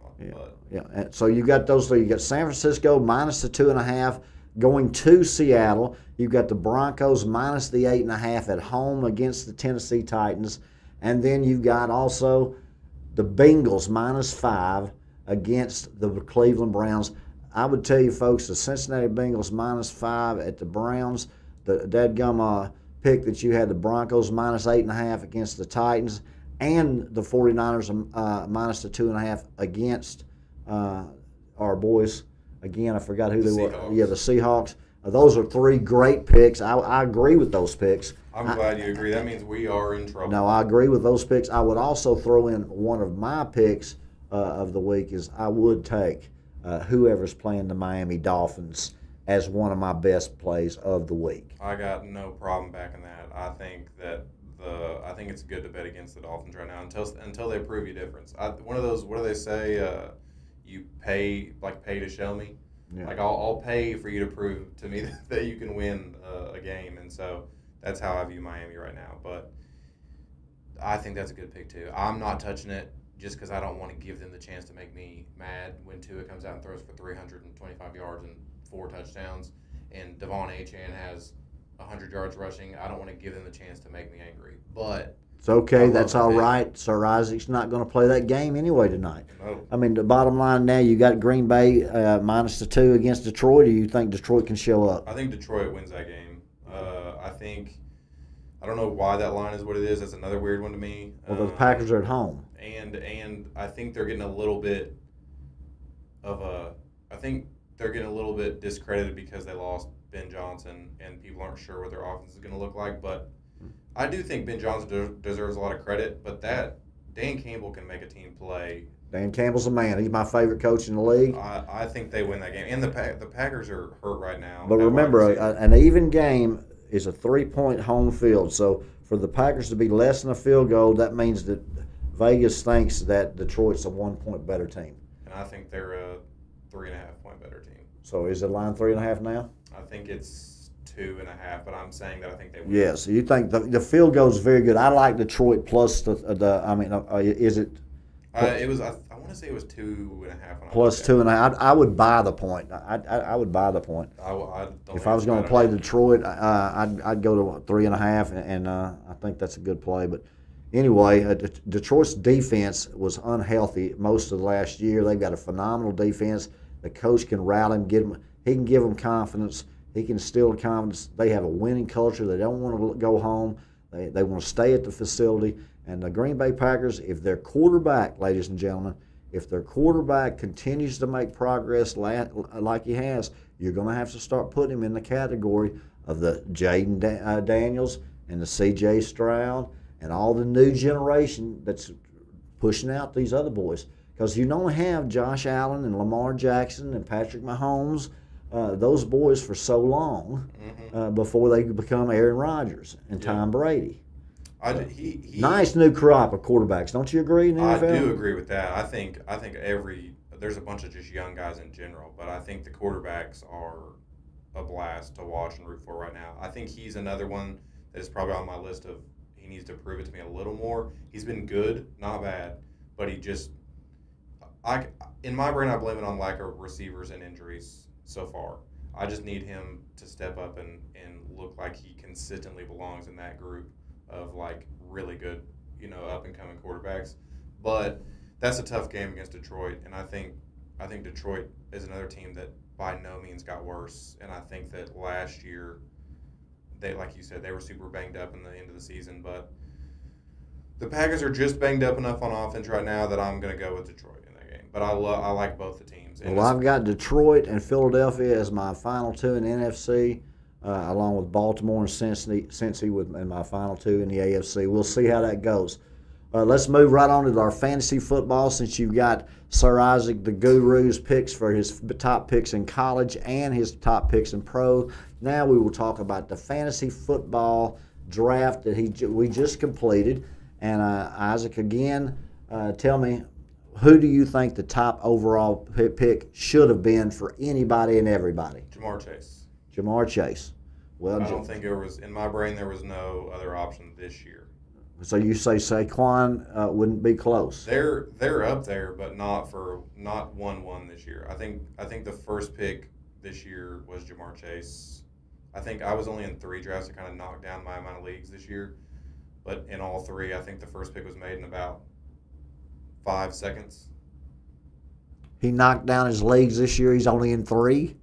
Yeah. And so you got those 3. You got San Francisco -2.5 going to Seattle. You've got the Broncos minus the 8.5 at home against the Tennessee Titans. And then you've got also the Bengals minus 5 against the Cleveland Browns. I would tell you, folks, the Cincinnati Bengals minus 5 at the Browns, the dadgum pick that you had, the Broncos minus 8.5 against the Titans, and the 49ers minus the 2.5 against our boys. Again, I forgot who they were. Yeah, the Seahawks. Those are 3 great picks. I agree with those picks. I'm glad you agree. That means we are in trouble. No, I agree with those picks. I would also throw in one of my picks of the week is I would take whoever's playing the Miami Dolphins as one of my best plays of the week. I got no problem backing that. I think it's good to bet against the Dolphins right now until they prove you difference. One of those, what do they say? You pay to show me. Yeah. Like I'll pay for you to prove to me that you can win a game, and so that's how I view Miami right now. But I think that's a good pick too. I'm not touching it just because I don't want to give them the chance to make me mad when Tua comes out and throws for 325 yards and 4 touchdowns, and Devon Achane has 100 yards rushing. I don't want to give them the chance to make me angry. But it's okay. That's all right. Sir Isaac's not going to play that game anyway tonight. No. I mean, the bottom line now, you got Green Bay minus the 2 against Detroit, or you think Detroit can show up? I think Detroit wins that game. I don't know why that line is what it is. That's another weird one to me. Well, the Packers are at home. And I think they're getting a little bit discredited because they lost Ben Johnson, and people aren't sure what their offense is going to look like. But I do think Ben Johnson deserves a lot of credit, but that Dan Campbell can make a team play. Dan Campbell's a man. He's my favorite coach in the league. I think they win that game. And the Packers are hurt right now. But remember, an even game is a 3-point home field. So for the Packers to be less than a field goal, that means that Vegas thinks that Detroit's a 1-point better team. And I think they're a 3.5-point better team. So is the line 3.5 now? I think it's 2.5, but I'm saying that I think they win. Yeah, so you think the field goal is very good. I like Detroit plus is it? It was. I want to say it was 2.5. Plus 2.5. I would buy the point. I would buy the point. If I was going to play Detroit, I'd go to 3.5, and I think that's a good play. But anyway, Detroit's defense was unhealthy most of the last year. They've got a phenomenal defense. The coach can rally them, he can give them confidence. He can instill confidence. They have a winning culture. They don't want to go home. They want to stay at the facility. And the Green Bay Packers, if their quarterback, ladies and gentlemen, if their quarterback continues to make progress like he has, you're going to have to start putting him in the category of the Jaden Daniels and the C.J. Stroud and all the new generation that's pushing out these other boys. Because you don't have Josh Allen and Lamar Jackson and Patrick Mahomes, those boys for so long before they become Aaron Rodgers and Tom Brady. Nice new crop of quarterbacks. Don't you agree in the NFL? I do agree with that. I think there's a bunch of just young guys in general, but I think the quarterbacks are a blast to watch and root for right now. I think he's another one that is probably on my list of he needs to prove it to me a little more. He's been good, not bad, but in my brain I blame it on lack of receivers and injuries so far. I just need him to step up and look like he consistently belongs in that group of like really good, up and coming quarterbacks. But that's a tough game against Detroit, and I think Detroit is another team that by no means got worse. And I think that last year they, like you said, they were super banged up in the end of the season, but the Packers are just banged up enough on offense right now that I'm going to go with Detroit in that game. But I like both the teams. Well, I've got Detroit and Philadelphia as my final 2 in the NFC. Along with Baltimore and Cincy in my final 2 in the AFC. We'll see how that goes. Let's move right on to our fantasy football since you've got Sir Isaac the Guru's picks for his top picks in college and his top picks in pro. Now we will talk about the fantasy football draft that we just completed. And Isaac, again, tell me, who do you think the top overall pick should have been for anybody and everybody? Jamar Chase. Jamar Chase. Well, I don't think in my brain there was no other option this year. So you say Saquon wouldn't be close? They're up there, but not 1-1 this year. I think the first pick this year was Jamar Chase. I think I was only in 3 drafts to kind of knock down my amount of leagues this year. But in all 3, I think the first pick was made in about 5 seconds. He knocked down his leagues this year. He's only in 3.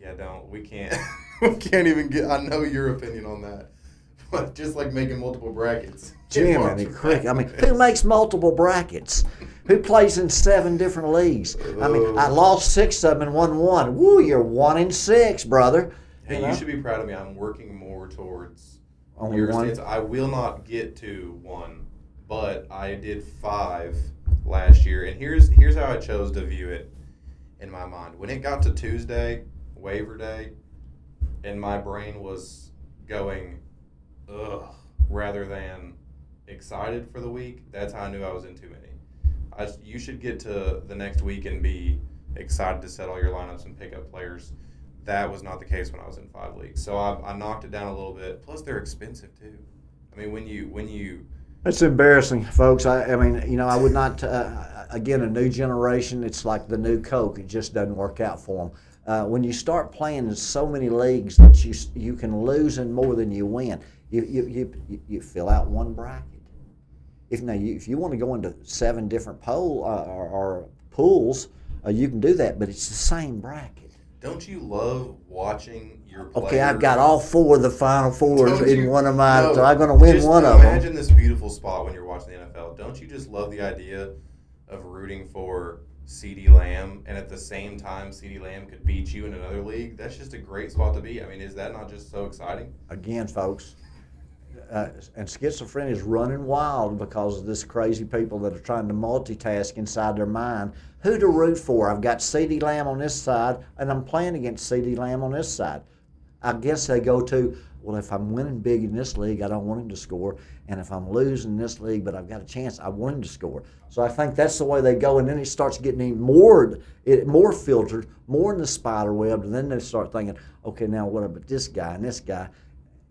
Yeah, we can't we can't even get. I know your opinion on that, but just like making multiple brackets. Jiminy Crick. I mean, who makes multiple brackets? Who plays in 7 different leagues? I mean, I lost 6 of them and won 1. Woo, you're 1 in 6, brother. Hey, you should be proud of me. I'm working more towards only your 1. stance. I will not get to 1, but I did 5 last year, and here's how I chose to view it in my mind. When it got to Tuesday, waiver day, and my brain was going, ugh, rather than excited for the week, that's how I knew I was in too many. You should get to the next week and be excited to set all your lineups and pick up players. That was not the case when I was in 5 leagues. So I knocked it down a little bit. Plus, they're expensive too. I mean, when you It's embarrassing, folks. I mean, I would not. Again, a new generation. It's like the new Coke. It just doesn't work out for them. When you start playing in so many leagues that you can lose in more than you win, you fill out one bracket. If you want to go into 7 different or pools, you can do that. But it's the same bracket. Don't you love watching your players? Okay, I've got all 4 of the Final Fours in one of mine, no, so I'm going to win one of them. Imagine this beautiful spot when you're watching the NFL. Don't you just love the idea of rooting for CeeDee Lamb, and at the same time CeeDee Lamb could beat you in another league? That's just a great spot to be. I mean, is that not just so exciting? Again, folks, and schizophrenia is running wild because of this crazy people that are trying to multitask inside their mind. Who to root for? I've got CeeDee Lamb on this side, and I'm playing against CeeDee Lamb on this side. I guess they go to, well, if I'm winning big in this league, I don't want him to score. And if I'm losing in this league, but I've got a chance, I want him to score. So I think that's the way they go. And then it starts getting even more filtered, more in the spider web. And then they start thinking, okay, now what about this guy and this guy?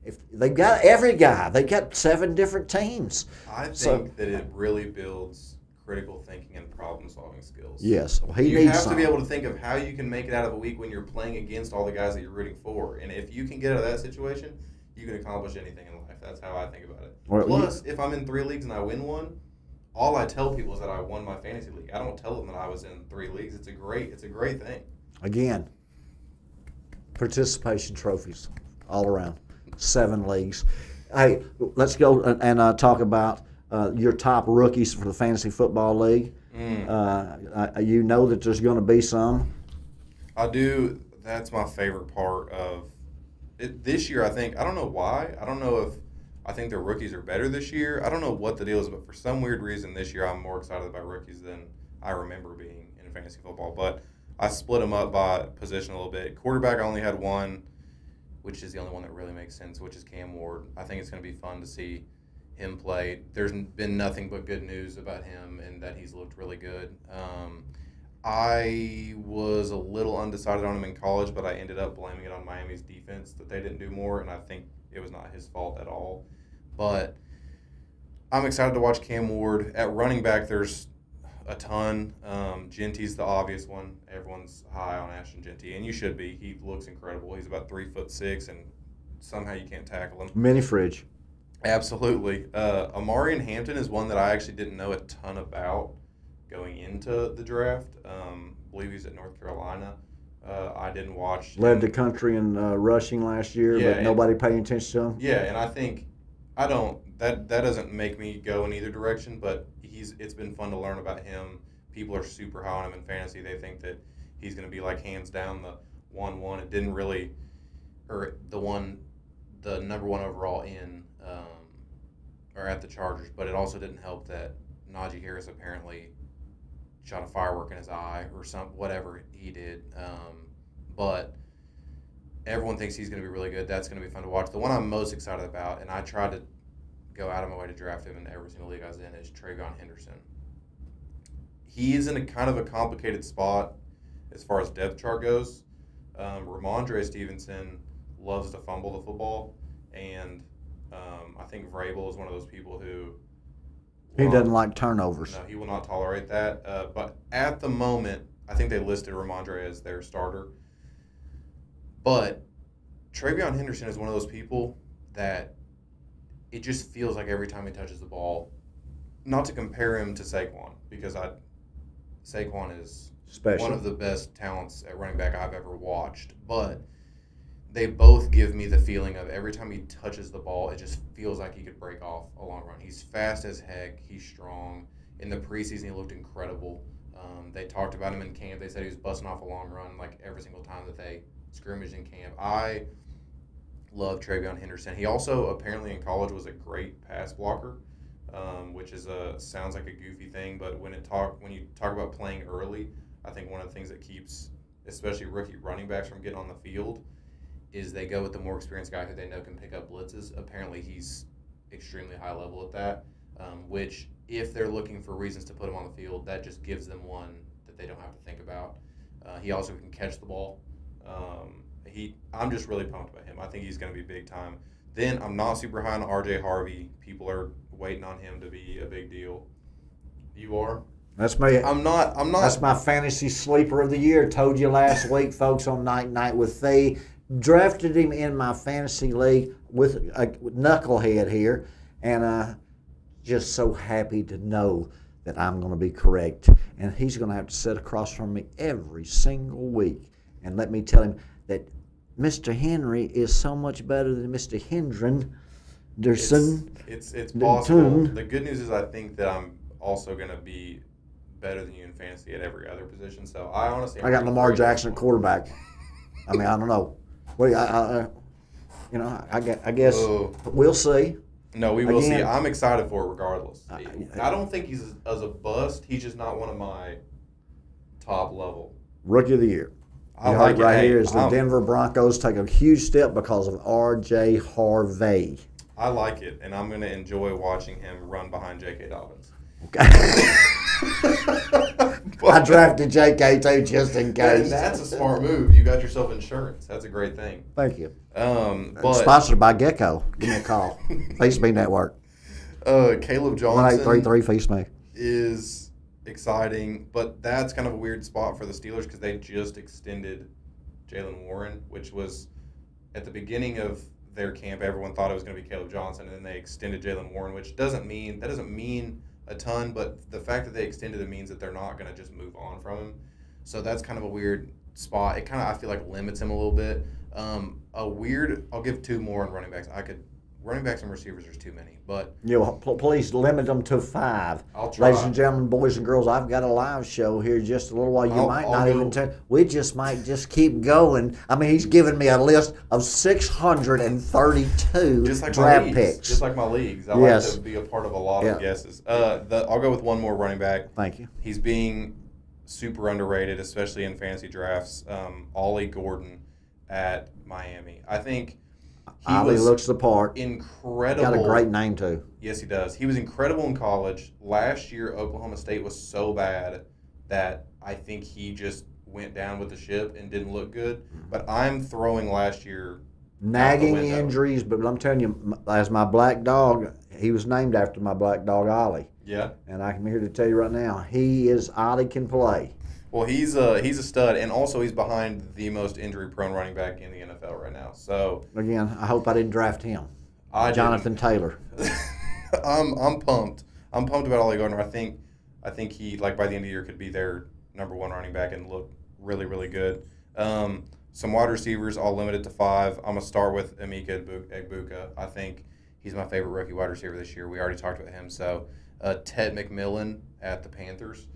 If they've got every guy, they got 7 different teams. I think that it really builds critical thinking and problem-solving skills. Yes, well, you have to be able to think of how you can make it out of a week when you're playing against all the guys that you're rooting for. And if you can get out of that situation, you can accomplish anything in life. That's how I think about it. Plus, if I'm in 3 leagues and I win one, all I tell people is that I won my fantasy league. I don't tell them that I was in 3 leagues. It's a great thing. Again, participation trophies all around. 7 leagues. Hey, let's go and talk about your top rookies for the Fantasy Football League. You know that there's going to be some. I do. That's my favorite part of it. This year, I don't know why. I don't know if I think the rookies are better this year. I don't know what the deal is, but for some weird reason this year I'm more excited about rookies than I remember being in fantasy football. But I split them up by position a little bit. Quarterback, I only had one, which is the only one that really makes sense, which is Cam Ward. I think it's going to be fun to see him play. There's been nothing but good news about him and that he's looked really good. I was a little undecided on him in college, but I ended up blaming it on Miami's defense that they didn't do more, and I think it was not his fault at all. But I'm excited to watch Cam Ward. At running back, there's a ton. Genty's the obvious one. Everyone's high on Ashton Genty, and you should be. He looks incredible. He's about 3'6", and somehow you can't tackle him. Mini fridge. Absolutely. Amarian Hampton is one that I actually didn't know a ton about going into the draft. I believe he's at North Carolina. I didn't watch. Led the country in rushing last year, but nobody paying attention to him. Yeah, and I think that doesn't make me go in either direction, but it's been fun to learn about him. People are super high on him in fantasy. They think that he's going to be like hands down the 1-1. It didn't really, or the number 1 overall in or at the Chargers, but it also didn't help that Najee Harris apparently shot a firework in his eye or whatever he did. But everyone thinks he's going to be really good. That's going to be fun to watch. The one I'm most excited about, and I tried to go out of my way to draft him in every single league I was in, is Travion Henderson. He is in a kind of a complicated spot as far as depth chart goes. Ramondre Stevenson loves to fumble the football, and I think Vrabel is one of those people who he doesn't like turnovers. No, he will not tolerate that. But at the moment, I think they listed Ramondre as their starter. But Travion Henderson is one of those people that it just feels like every time he touches the ball, not to compare him to Saquon, because Saquon is Special. one of the best talents at running back I've ever watched, but they both give me the feeling of every time he touches the ball, it just feels like he could break off a long run. He's fast as heck. He's strong. In the preseason, he looked incredible. They talked about him in camp. They said he was busting off a long run like every single time that they scrimmaged in camp. I love Travion Henderson. He also apparently in college was a great pass blocker, which is sounds like a goofy thing, but when you talk about playing early, I think one of the things that keeps especially rookie running backs from getting on the field is they go with the more experienced guy who they know can pick up blitzes. Apparently he's extremely high level at that, which if they're looking for reasons to put him on the field, that just gives them one that they don't have to think about. He also can catch the ball. I'm just really pumped about him. I think he's going to be big time. Then I'm not super high on RJ Harvey. People are waiting on him to be a big deal. You are? That's me. I'm not. That's my fantasy sleeper of the year. Told you last week, folks, on Night with Phee. Drafted him in my fantasy league with a knucklehead here, and just so happy to know that I'm going to be correct. And he's going to have to sit across from me every single week. And let me tell him that Mr. Henry is so much better than Mr. Henderson. It's possible. The good news is I think that I'm also going to be better than you in fantasy at every other position. So I honestly, I got Lamar Jackson at quarterback. I mean, I don't know. Well, I guess we'll see. No, we will see. I'm excited for it regardless. I don't think he's as a bust. He's just not one of my top level. Rookie of the year. I like it. Right here is the Denver Broncos take a huge step because of R.J. Harvey. I like it, and I'm going to enjoy watching him run behind J.K. Dobbins. Okay. I drafted J.K. too, just in case. And that's a smart move. You got yourself insurance. That's a great thing. Thank you. But sponsored by Gecko. Give me a call. Feast Me Network. Caleb Johnson 1833 Feast Me is exciting, but that's kind of a weird spot for the Steelers because they just extended Jaylen Warren, which was at the beginning of their camp. Everyone thought it was going to be Caleb Johnson, and then they extended Jaylen Warren, which doesn't mean a ton, but the fact that they extended it means that they're not going to just move on from him. So that's kind of a weird spot. It kind of, I feel like, limits him a little bit. I'll give two more on running backs. Running backs and receivers, there's too many. But please limit them to 5. I'll try. Ladies and gentlemen, boys and girls, I've got a live show here just a little while. We just might just keep going. I mean, he's given me a list of 632 draft picks. Just like my leagues. I like to be a part of a lot of guesses. I'll go with one more running back. Thank you. He's being super underrated, especially in fantasy drafts. Ollie Gordon at Miami. I think Ollie looks the part. Incredible. Got a great name too. Yes, he does. He was incredible in college. Last year, Oklahoma State was so bad that I think he just went down with the ship and didn't look good. But I'm throwing last year nagging injuries, but I'm telling you, as my black dog, he was named after my black dog Ollie. Yeah. And I'm here to tell you right now, Ollie can play. Well, he's a stud, and also he's behind the most injury-prone running back in the NFL right now. So again, I hope I didn't draft him. Jonathan Taylor. I'm pumped. I'm pumped about Ollie Gardner. I think he, like, by the end of the year could be their number one running back and look really, really good. Some wide receivers, I'll limit it to 5. I'm going to start with Emeka Egbuka. I think he's my favorite rookie wide receiver this year. We already talked about him. So Ted McMillan at the Panthers.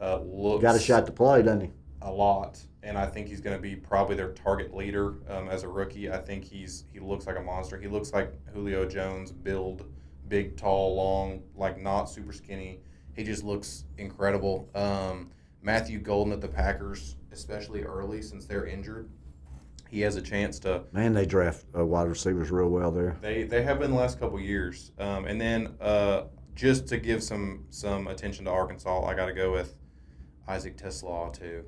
Looks got a shot to play, doesn't he? A lot, and I think he's going to be probably their target leader as a rookie. I think he looks like a monster. He looks like Julio Jones build, big, tall, long, like not super skinny. He just looks incredible. Matthew Golden at the Packers, especially early since they're injured, he has a chance to. Man, they draft wide receivers real well there. They have been the last couple years, and then just to give some attention to Arkansas, I got to go with Isaac TeSlaa too.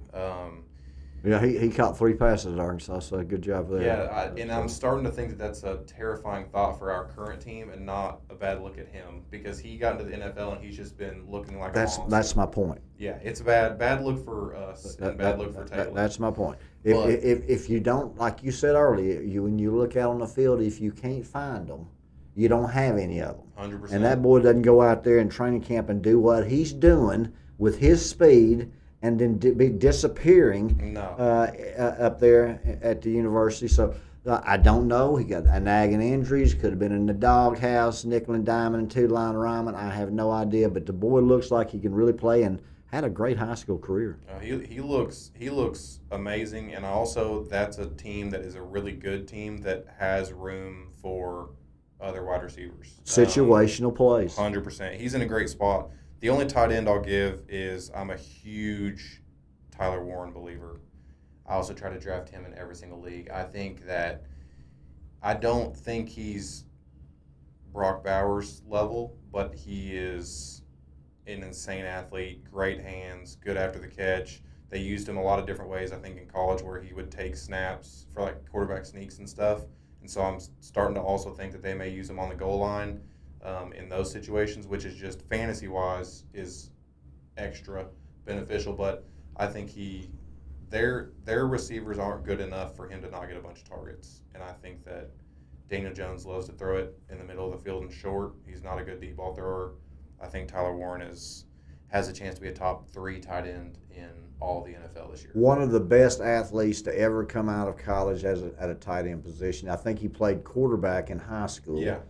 Yeah, he caught 3 passes at Arkansas, so good job there. Yeah, and I'm starting to think that that's a terrifying thought for our current team, and not a bad look at him, because he got into the NFL and he's just been looking like a monster. That's my point. Yeah, it's a bad look for us and bad look for Taylor. That's my point. If you don't, like you said earlier, when you look out on the field, if you can't find them, you don't have any of them. 100%. And that boy doesn't go out there in training camp and do what he's doing with his speed and then be disappearing up there at the university. So I don't know. He got nagging injuries. Could have been in the doghouse, nickel and diamond, and two-line lineman. I have no idea. But the boy looks like he can really play and had a great high school career. He looks amazing, and also that's a team that is a really good team that has room for other wide receivers. Situational plays. 100%. He's in a great spot. The only tight end I'll give is I'm a huge Tyler Warren believer. I also try to draft him in every single league. I don't think he's Brock Bowers level, but he is an insane athlete, great hands, good after the catch. They used him a lot of different ways, I think, in college, where he would take snaps for like quarterback sneaks and stuff. And so I'm starting to also think that they may use him on the goal line in those situations, which is just fantasy-wise is extra beneficial. But I think their receivers aren't good enough for him to not get a bunch of targets. And I think that Daniel Jones loves to throw it in the middle of the field and short. He's not a good deep ball thrower. I think Tyler Warren has a chance to be a top 3 tight end in all the NFL this year. One of the best athletes to ever come out of college at a tight end position. I think he played quarterback in high school. Yeah.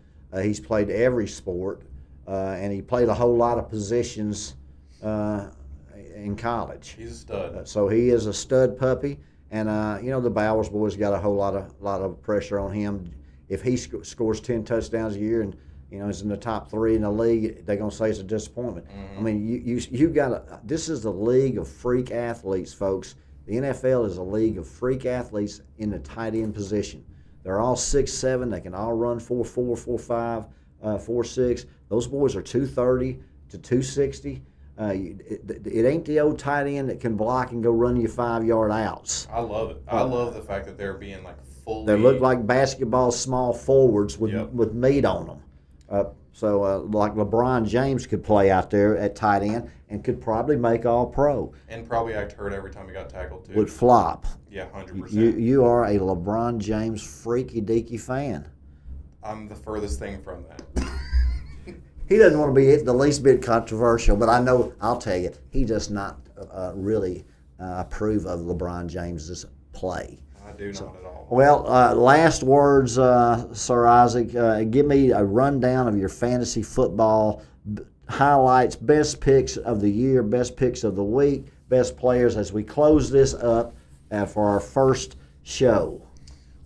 He's played every sport, and he played a whole lot of positions in college. He's a stud. So he is a stud puppy, and the Bowers boys got a whole lot of pressure on him. If he scores 10 touchdowns a year and is in the top 3 in the league, they're gonna say it's a disappointment. Mm-hmm. I mean, you got this is the league of freak athletes, folks. The NFL is a league of freak athletes in the tight end position. They're all 6'7". They can all run 4.4, 4.5, 4.6. Those boys are 230 to 260. It ain't the old tight end that can block and go run you 5-yard outs. I love it. I love the fact that they're being like fully. They look like basketball small forwards with meat on them. So like LeBron James could play out there at tight end and could probably make All-Pro. And probably act hurt every time he got tackled too. Would flop. Yeah, 100%. You are a LeBron James freaky deaky fan. I'm the furthest thing from that. He doesn't want to be the least bit controversial, but I'll tell you, he does not really approve of LeBron James's play. I do not at all. Well, last words, Sir Isaac. Give me a rundown of your fantasy football highlights, best picks of the year, best picks of the week, best players as we close this up for our first show.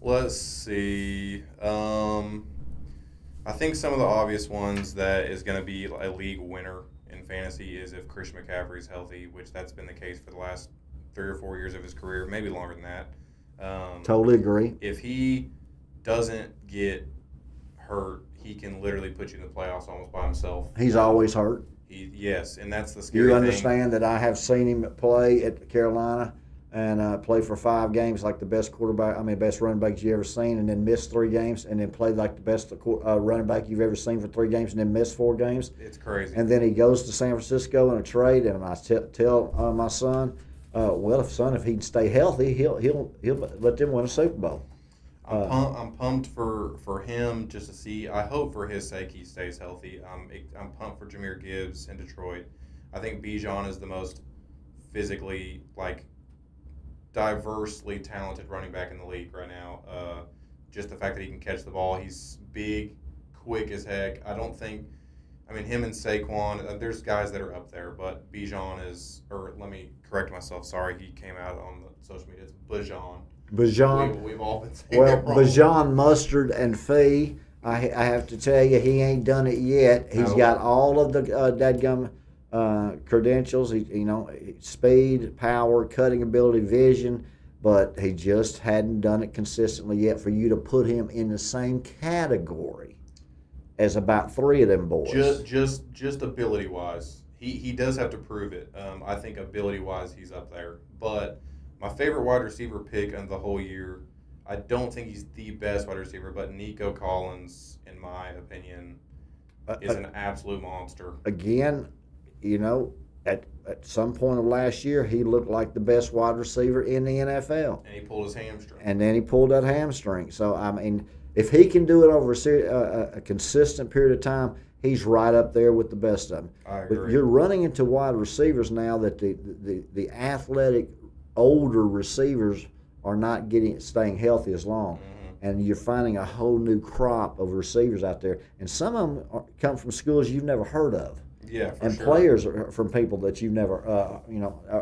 Let's see. I think some of the obvious ones that is going to be a league winner in fantasy is if Christian McCaffrey's healthy, which that's been the case for the last 3 or 4 years of his career, maybe longer than that. Totally agree. If he doesn't get hurt, he can literally put you in the playoffs almost by himself. He's always hurt. Yes, and that's the scary thing. You thing. understand that I have seen him play at Carolina and play for 5 games like the best best running back you ever seen, and then miss 3 games, and then play like the best running back you've ever seen for 3 games, and then miss 4 games. It's crazy. And then he goes to San Francisco in a trade, and I tell my son, if he can stay healthy, he'll let them win a Super Bowl. I'm pumped for him just to see. I hope for his sake he stays healthy. I'm pumped for Jahmyr Gibbs in Detroit. I think Bijan is the most physically diversely talented running back in the league right now. Just the fact that he can catch the ball. He's big, quick as heck. Him and Saquon, there's guys that are up there, but Bijan is, or let me correct myself, sorry, he came out on the social media, it's Bijan. Bijan. We've all been saying that wrong. Bijan, Mustard, and Phee, I have to tell you, he ain't done it yet. He's got all of the dadgum credentials, speed, power, cutting ability, vision, but he just hadn't done it consistently yet for you to put him in the same category as about 3 of them boys. Just ability-wise. He does have to prove it. I think ability-wise he's up there. But My favorite wide receiver pick of the whole year, I don't think he's the best wide receiver, but Nico Collins, in my opinion, is an absolute monster. Again, at some point of last year, he looked like the best wide receiver in the NFL. And he pulled his hamstring. And then he pulled that hamstring. So, I mean, if he can do it over a consistent period of time, he's right up there with the best of them. I agree. But you're running into wide receivers now that the athletic, older receivers are not staying healthy as long. Mm-hmm. And you're finding a whole new crop of receivers out there. And some of them come from schools you've never heard of. Yeah, for and sure. Players are from people that you've never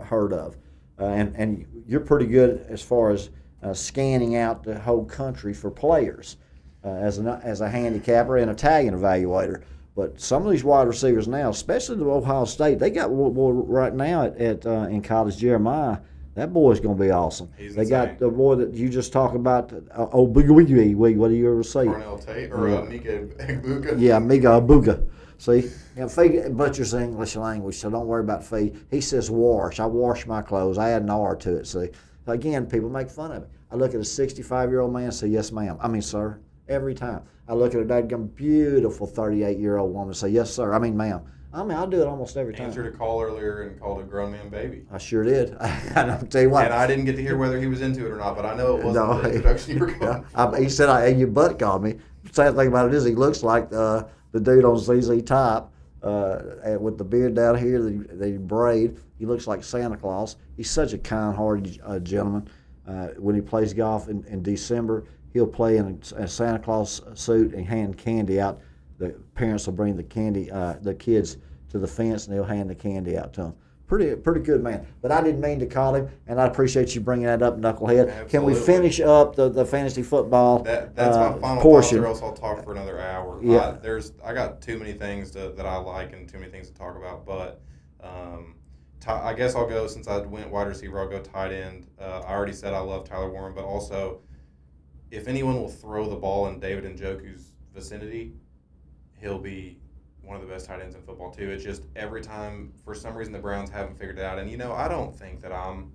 heard of, and you're pretty good as far as scanning out the whole country for players as a handicapper and a tagging evaluator. But some of these wide receivers now, especially the Ohio State, they got right now at in college, Jeremiah. That boy's going to be awesome. He's they insane. Got the boy that you just talked about. What do you ever say? Cornell Tate or Mika Egbuka. Yeah, Mika Egbuka. See, Phee butchers the English language, so don't worry about Phee. He says wash. I wash my clothes. I add an R to it, see. Again, people make fun of it. I look at a 65-year-old man and say, yes, ma'am. I mean, sir, every time. I look at a dadgum beautiful 38-year-old woman and say, yes, sir. I mean, ma'am. I'll do it almost every time. Answered a call earlier and called a grown man baby. I sure did. I'll tell you what. And I didn't get to hear whether he was into it or not, but I know it wasn't the introduction you were going He said, hey, your butt called me. The sad thing about it is he looks like the dude on ZZ Top. With the beard down here, the braid, he looks like Santa Claus. He's such a kind-hearted gentleman. When he plays golf in December, he'll play in a Santa Claus suit and hand candy out. The parents will bring the kids to the fence, and they'll hand the candy out to them. Pretty good man. But I didn't mean to call him, and I appreciate you bringing that up, Knucklehead. Absolutely. Can we finish up the fantasy football That's my final portion? thoughts, or else I'll talk for another hour. Yeah. I got too many things that I like and too many things to talk about, but I guess I'll go, since I went wide receiver, I'll go tight end. I already said I love Tyler Warren, but also if anyone will throw the ball in David Njoku's vicinity, he'll be one of the best tight ends in football too. It's just every time, for some reason, the Browns haven't figured it out. And, I don't think that I'm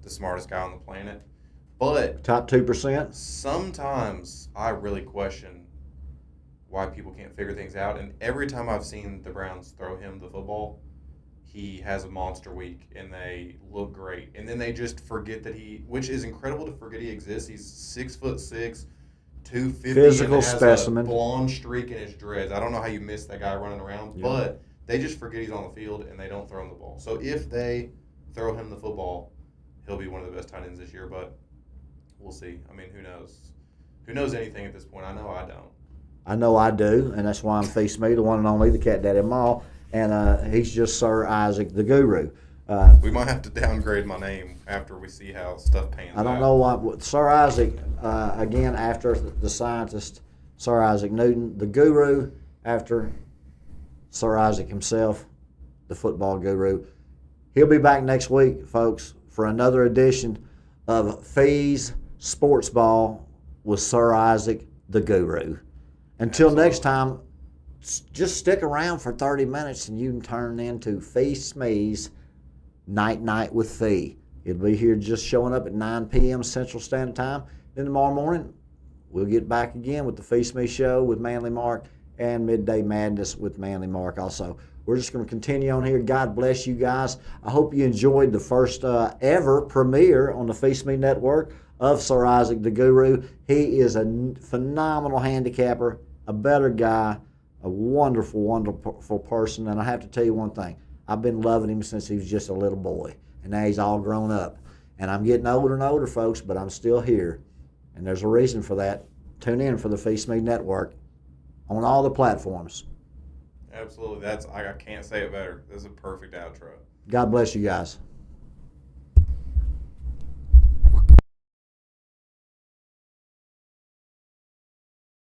the smartest guy on the planet, but Top 2%? sometimes I really question why people can't figure things out. And every time I've seen the Browns throw him the football, he has a monster week and they look great. And then they just forget that which is incredible to forget he exists. He's 6'6", 250, Physical and has specimen. a blonde streak in his dreads. I don't know how you miss that guy running around, but they just forget he's on the field and they don't throw him the ball. So if they throw him the football, he'll be one of the best tight ends this year, but we'll see. I mean, who knows? Who knows anything at this point? I know I don't. I know I do, and that's why I'm Phee Smee, the one and only, the Cat Daddy Mall, and he's just Sir Isaac the Guru. We might have to downgrade my name after we see how stuff pans out. I don't know what Sir Isaac, again, after the scientist, Sir Isaac Newton, the Guru, after Sir Isaac himself, the football guru. He'll be back next week, folks, for another edition of Fee's Sportsball with Sir Isaac the Guru. Until next time, just stick around for 30 minutes and you can turn into Phee Smee's Night with Phee. It'll be here just showing up at 9 p.m. Central Standard Time. Then tomorrow morning, we'll get back again with the Phee Smee Show with Manly Mark and Midday Madness with Manly Mark also. We're just going to continue on here. God bless you guys. I hope you enjoyed the first ever premiere on the Phee Smee Network of Sir Isaac the Guru. He is a phenomenal handicapper, a better guy, a wonderful, wonderful person. And I have to tell you one thing. I've been loving him since he was just a little boy. And now he's all grown up. And I'm getting older and older, folks, but I'm still here. And there's a reason for that. Tune in for the Phee Smee Network on all the platforms. Absolutely. I can't say it better. This is a perfect outro. God bless you guys.